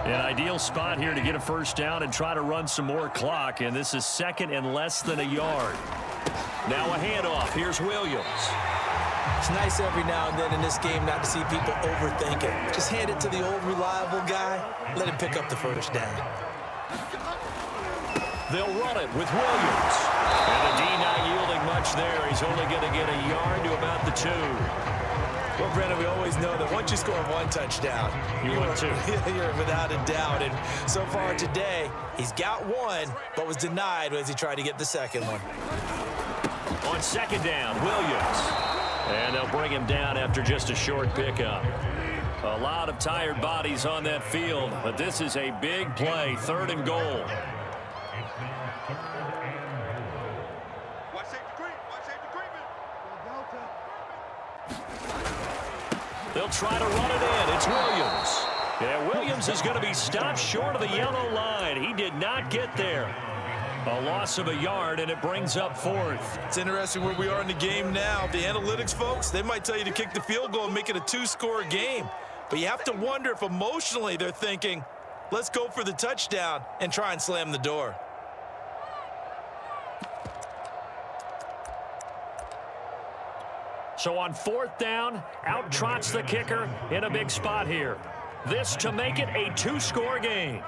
An ideal spot here to get a 1st down and try to run some more clock. And this is 2nd and less than a yard. Now a handoff. Here's Williams. It's nice every now and then in this game not to see people overthink it. Just hand it to the old reliable guy. Let him pick up the 1st down. They'll run it with Williams. And the D not yielding much there. He's only going to get a yard to about the 2. Well, Brennan, we always know that once you score 1 touchdown, You want 2. You're without a doubt. And so far today, he's got 1, but was denied as he tried to get the 2nd one. On 2nd down, Williams. And they'll bring him down after just a short pickup. A lot of tired bodies on that field, but this is a big play, 3rd and goal. They'll try to run it in. It's Williams. Yeah, Williams is going to be stopped short of the yellow line. He did not get there. A loss of a yard, and it brings up 4th. It's interesting where we are in the game now. The analytics folks, they might tell you to kick the field goal and make it a 2-score game. But you have to wonder if emotionally they're thinking, let's go for the touchdown and try and slam the door. So on 4th down, out trots the kicker in a big spot here. This to make it a 2-score game.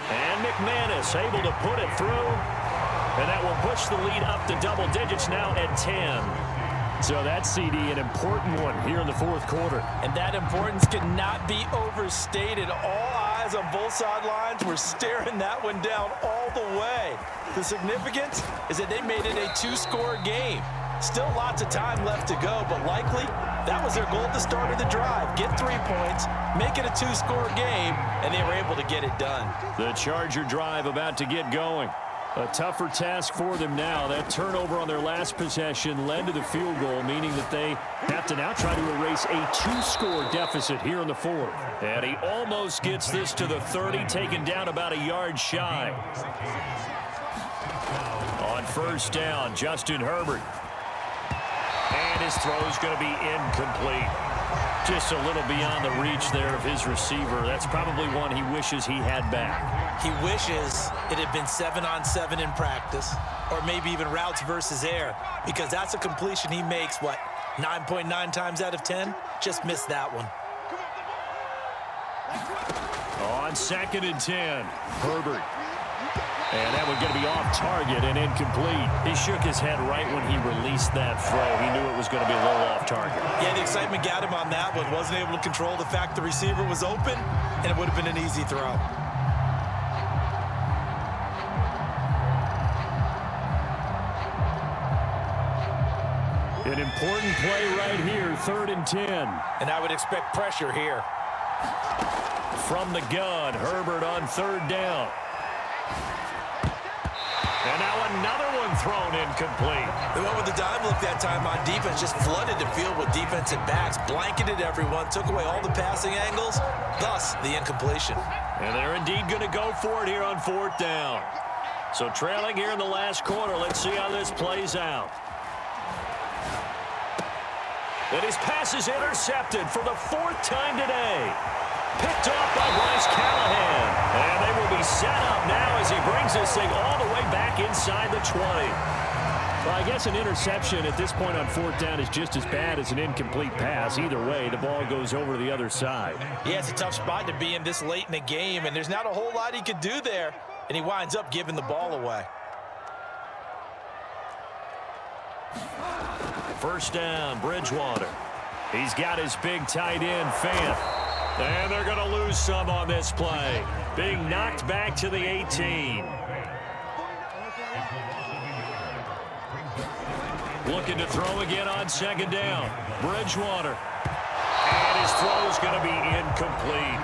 And McManus able to put it through. And that will push the lead up to double digits now at 10. So that CD, an important one here in the 4th quarter. And that importance cannot be overstated. All eyes on both sidelines were staring that one down all the way. The significance is that they made it a 2-score game. Still lots of time left to go, but likely that was their goal at the start of the drive. Get 3 points, make it a 2-score game, and they were able to get it done. The Charger drive about to get going. A tougher task for them now. That turnover on their last possession led to the field goal, meaning that they have to now try to erase a 2-score deficit here in the 4th. And he almost gets this to the 30, taken down about a yard shy. On 1st down, Justin Herbert. And his throw is going to be incomplete. Just a little beyond the reach there of his receiver. That's probably one he wishes he had back. He wishes it had been 7-on-7 in practice, or maybe even routes versus air, because that's a completion he makes, what, 9.9 times out of 10? Just missed that one. On 2nd and 10, Herbert. And that one going to be off target and incomplete. He shook his head right when he released that throw. He knew it was going to be a little off target. Yeah, the excitement got him on that one. Wasn't able to control the fact the receiver was open, and it would have been an easy throw. An important play right here, 3rd and 10. And I would expect pressure here. from the gun. Herbert on third down. And now another one thrown incomplete. They went with the dime look that time on defense, just flooded the field with defensive backs, blanketed everyone, took away all the passing angles, thus the incompletion. And they're indeed going to go for it here on fourth down. So trailing here in the last quarter. Let's see how this plays out. And his pass is intercepted for the fourth time today. Picked off by Bryce Callahan. And they will be set up now as he brings this thing all the way back inside the 20. Well, I guess an interception at this point on fourth down is just as bad as an incomplete pass. Either way, the ball goes over to the other side. Yeah, it's a tough spot to be in this late in the game, and there's not a whole lot he could do there, and he winds up giving the ball away. First down, Bridgewater. He's got his big tight end, Fant. And they're going to lose some on this play. Being knocked back to the 18. Looking to throw again on second down. Bridgewater. And his throw is going to be incomplete.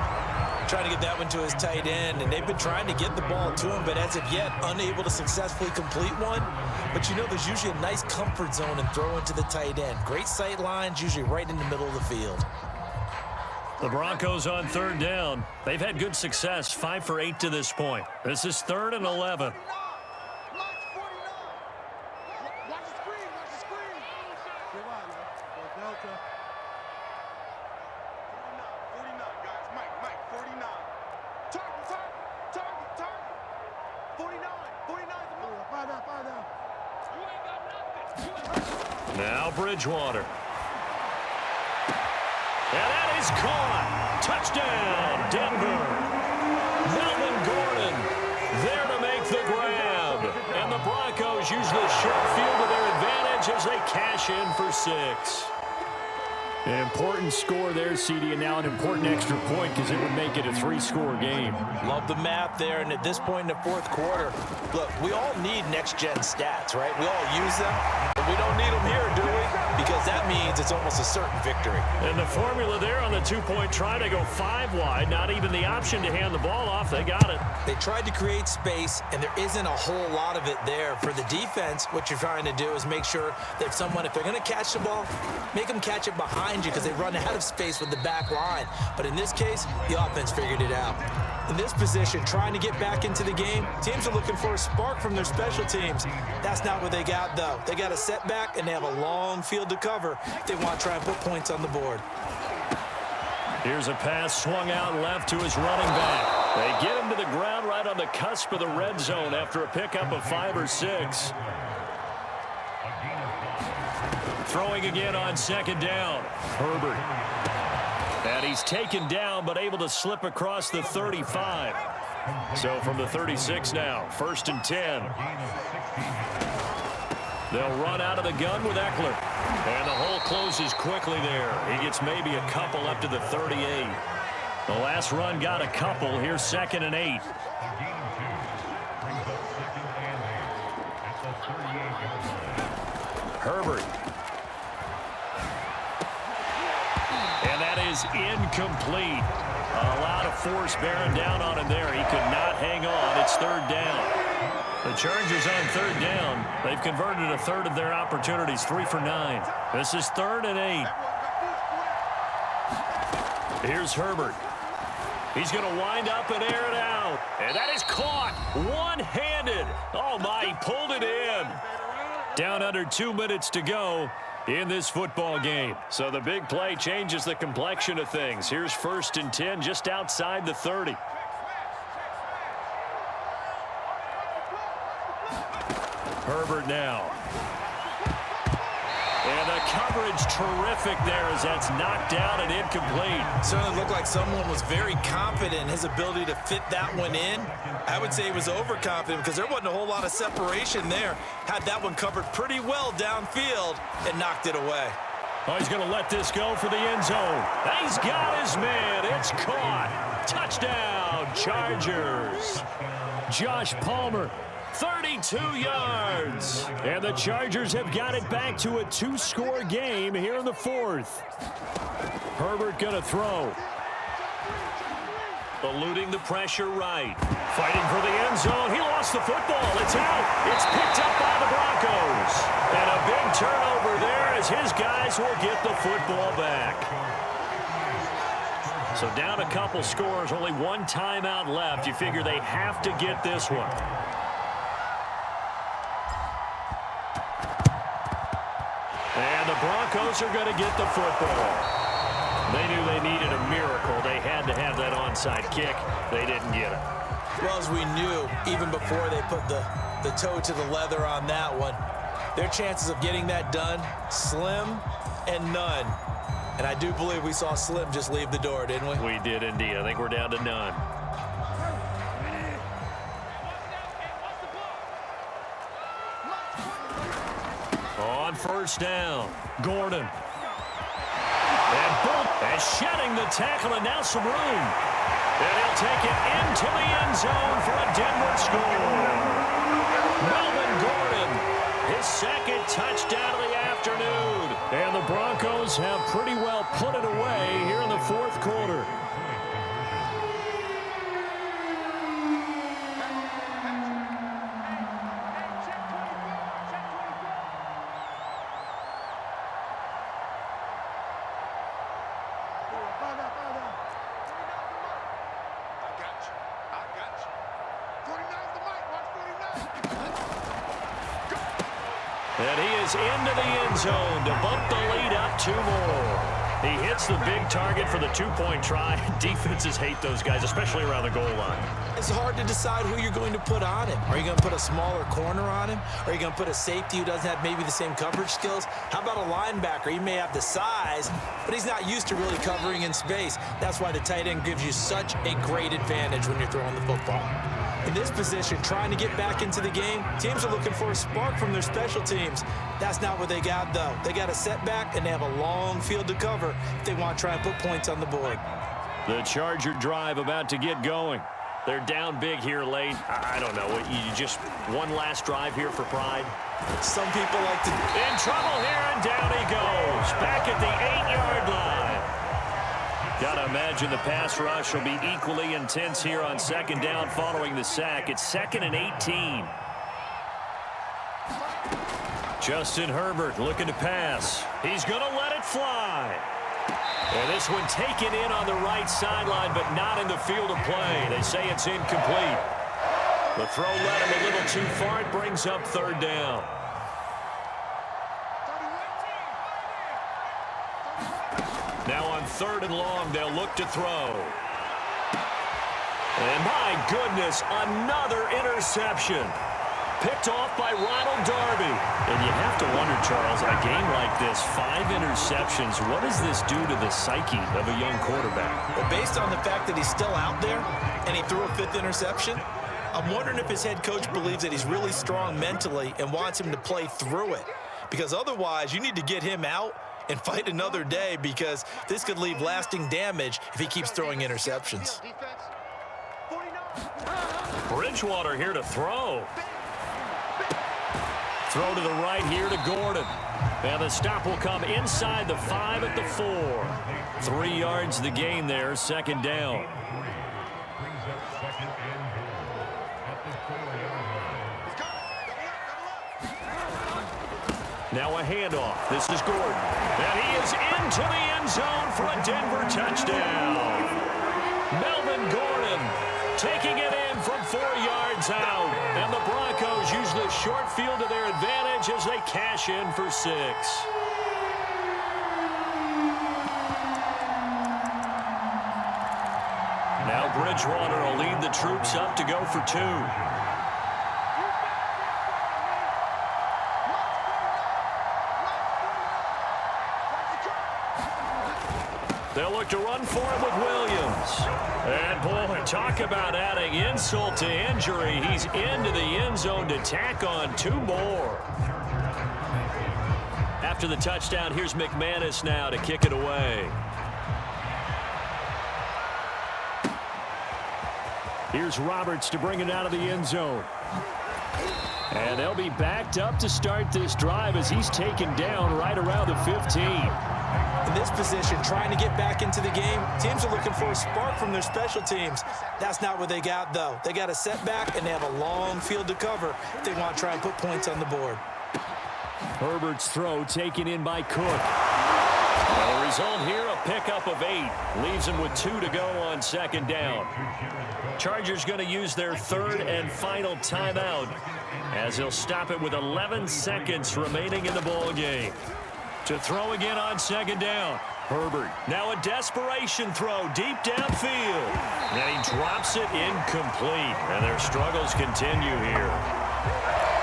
Trying to get that one to his tight end, and they've been trying to get the ball to him, but as of yet, unable to successfully complete one. But you know, there's usually a nice comfort zone in throwing to the tight end. Great sight lines, usually right in the middle of the field. The Broncos on third down. They've had good success, 5 for 8 to this point. This is 3rd and 11. Now Bridgewater. And that is caught. Touchdown, Denver. Melvin Gordon there to make the grab. And the Broncos use the short field to their advantage as they cash in for 6. An important score there, CD, and now an important extra point because it would make it a 3-score game. Love the math there, and at this point in the fourth quarter, look, we all need next-gen stats, right? We all use them, but we don't need them here, do we? Because that means it's almost a certain victory. And the formula there on the two-point try to go 5 wide, not even the option to hand the ball off. They got it. They tried to create space, and there isn't a whole lot of it there. For the defense, what you're trying to do is make sure that if they're going to catch the ball, make them catch it behind you because they run out of space with the back line. But in this case, the offense figured it out. In this position, trying to get back into the game, teams are looking for a spark from their special teams. That's not what they got, though. They got a setback, and they have a long field to cover if they want to try and put points on the board. Here's a pass swung out left to his running back. They get him to the ground right on the cusp of the red zone after a pickup of 5 or 6. Throwing again on second down. Herbert. And he's taken down but able to slip across the 35. So from the 36 now, 1st and 10. They'll run out of the gun with Eckler. And the hole closes quickly there. He gets maybe a couple up to the 38. The last run got a couple. Here's 2nd and 8. Herbert. And that is incomplete. A lot of force bearing down on him there. He could not hang on. It's 3rd down. The Chargers on 3rd down. They've converted a third of their opportunities, 3 for 9. This is 3rd and 8. Here's Herbert. He's going to wind up and air it out. And that is caught one-handed. Oh, my, he pulled it in. Down under 2 minutes to go in this football game. So the big play changes the complexion of things. Here's 1st and 10 just outside the 30. Herbert now. And the coverage terrific there as that's knocked down and incomplete. Certainly looked like someone was very confident in his ability to fit that one in. I would say he was overconfident because there wasn't a whole lot of separation there. Had that one covered pretty well downfield and knocked it away. Oh, he's going to let this go for the end zone. He's got his man. It's caught. Touchdown, Chargers. Josh Palmer. 32 yards. And the Chargers have got it back to a 2-score game here in the 4th. Herbert going to throw. Eluding the pressure right. Fighting for the end zone. He lost the football. It's out. It's picked up by the Broncos. And a big turnover there as his guys will get the football back. So down a couple scores, only one timeout left. You figure they have to get this one. And the Broncos are going to get the football. They knew they needed a miracle. They had to have that onside kick. They didn't get it. Well, as we knew, even before they put the toe to the leather on that one, their chances of getting that done, slim and none. And I do believe we saw Slim just leave the door, didn't we? We did indeed. I think we're down to none. On first down, Gordon. And boom, and shedding the tackle, and now some room. And he'll take it into the end zone for a Denver score. Melvin Gordon, his second touchdown of the afternoon. And the Broncos have pretty well put it away here in the fourth quarter. And he is into the end zone to bump the lead up 2 more. He hits the big target for the 2-point try. Defenses hate those guys, especially around the goal line. It's hard to decide who you're going to put on him. Are you going to put a smaller corner on him? Are you going to put a safety who doesn't have maybe the same coverage skills? How about a linebacker? He may have the size, but he's not used to really covering in space. That's why the tight end gives you such a great advantage when you're throwing the football. In this position, trying to get back into the game, teams are looking for a spark from their special teams. That's not what they got, though. They got a setback, and they have a long field to cover if they want to try and put points on the board. The Charger drive about to get going. They're down big here late. I don't know. You just one last drive here for pride? Some people like to... In trouble here, and down he goes. Back at the 8-yard line. Got to imagine the pass rush will be equally intense here on second down following the sack. It's 2nd and 18. Justin Herbert looking to pass. He's going to let it fly. And this one taken in on the right sideline, but not in the field of play. They say it's incomplete. The throw led him a little too far. It brings up 3rd down. Now on 3rd and long, they'll look to throw. And my goodness, another interception. Picked off by Ronald Darby. And you have to wonder, Charles, a game like this, 5 interceptions, what does this do to the psyche of a young quarterback? Well, based on the fact that he's still out there and he threw a 5th interception, I'm wondering if his head coach believes that he's really strong mentally and wants him to play through it. Because otherwise, you need to get him out and fight another day, because this could leave lasting damage if he keeps throwing interceptions. Bridgewater here to throw. Throw to the right here to Gordon. And the stop will come inside the 5 at the 4. 3 yards the gain there, 2nd down. Now a handoff. This is Gordon. And he is into the end zone for a Denver touchdown. Melvin Gordon taking it in from 4 yards out. And the Broncos use the short field to their advantage as they cash in for 6. Now Bridgewater will lead the troops up to go for 2. They'll look to run for it with Williams. And, boy, talk about adding insult to injury. He's into the end zone to tack on 2 more. After the touchdown, here's McManus now to kick it away. Here's Roberts to bring it out of the end zone. And they'll be backed up to start this drive as he's taken down right around the 15. In this position, trying to get back into the game, teams are looking for a spark from their special teams. That's not what they got, though. They got a setback, and they have a long field to cover if they want to try and put points on the board. Herbert's throw taken in by Cook. Well, the result here, a pickup of 8. Leaves him with 2 to go on second down. Chargers going to use their third and final timeout as they'll stop it with 11 seconds remaining in the ball game. To throw again on second down. Herbert, now a desperation throw deep downfield. And he drops it incomplete. And their struggles continue here.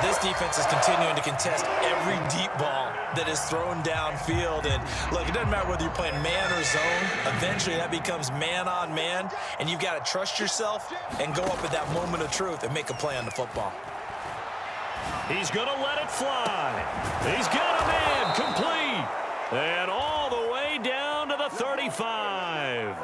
This defense is continuing to contest every deep ball that is thrown downfield. And look, it doesn't matter whether you're playing man or zone. Eventually, that becomes man on man. And you've got to trust yourself and go up at that moment of truth and make a play on the football. He's going to let it fly. He's got a man complete. And all the way down to the 35.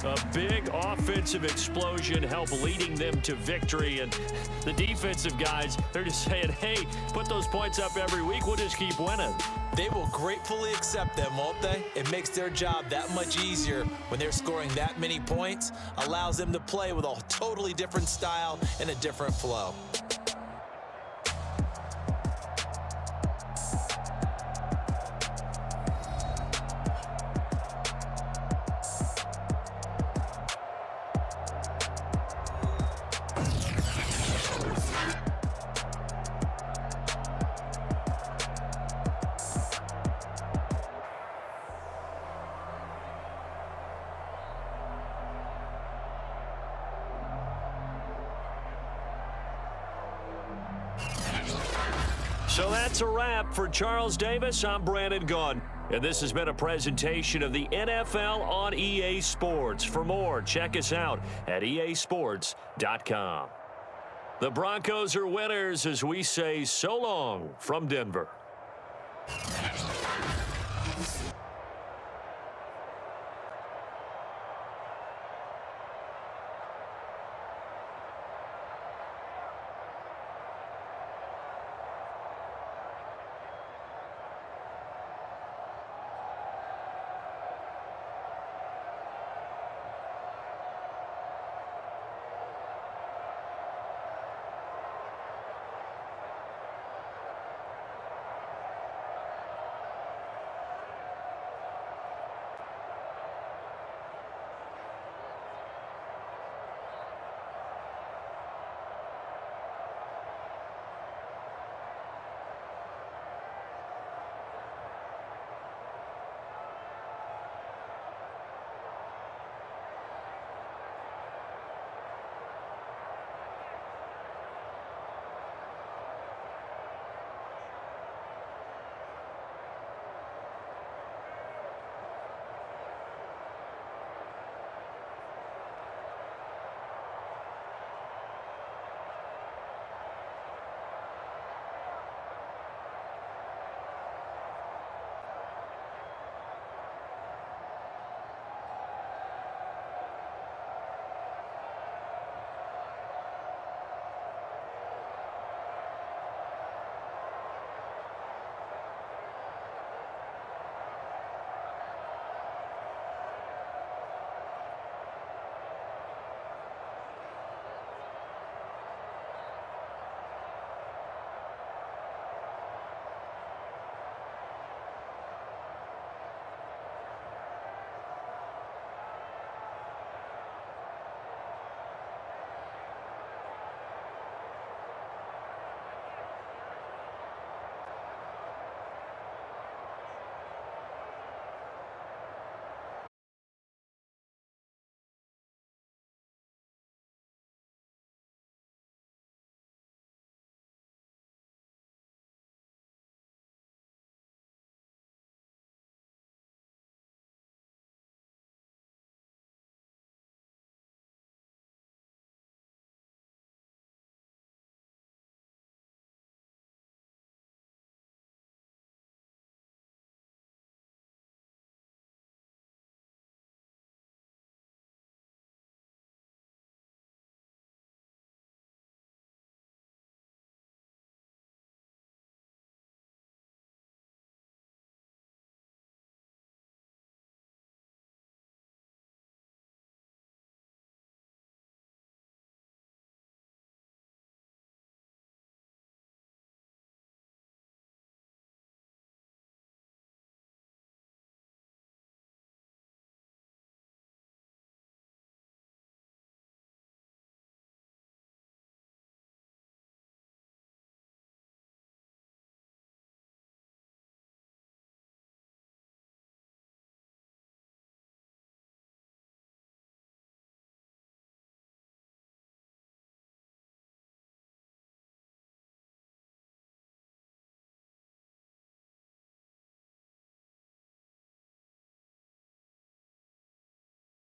A big offensive explosion helped leading them to victory. And the defensive guys, they're just saying, hey, put those points up every week. We'll just keep winning. They will gratefully accept them, won't they? It makes their job that much easier when they're scoring that many points. Allows them to play with a totally different style and a different flow. So that's a wrap for Charles Davis. I'm Brandon Gunn. And this has been a presentation of the NFL on EA Sports. For more, check us out at easports.com. The Broncos are winners as we say so long from Denver.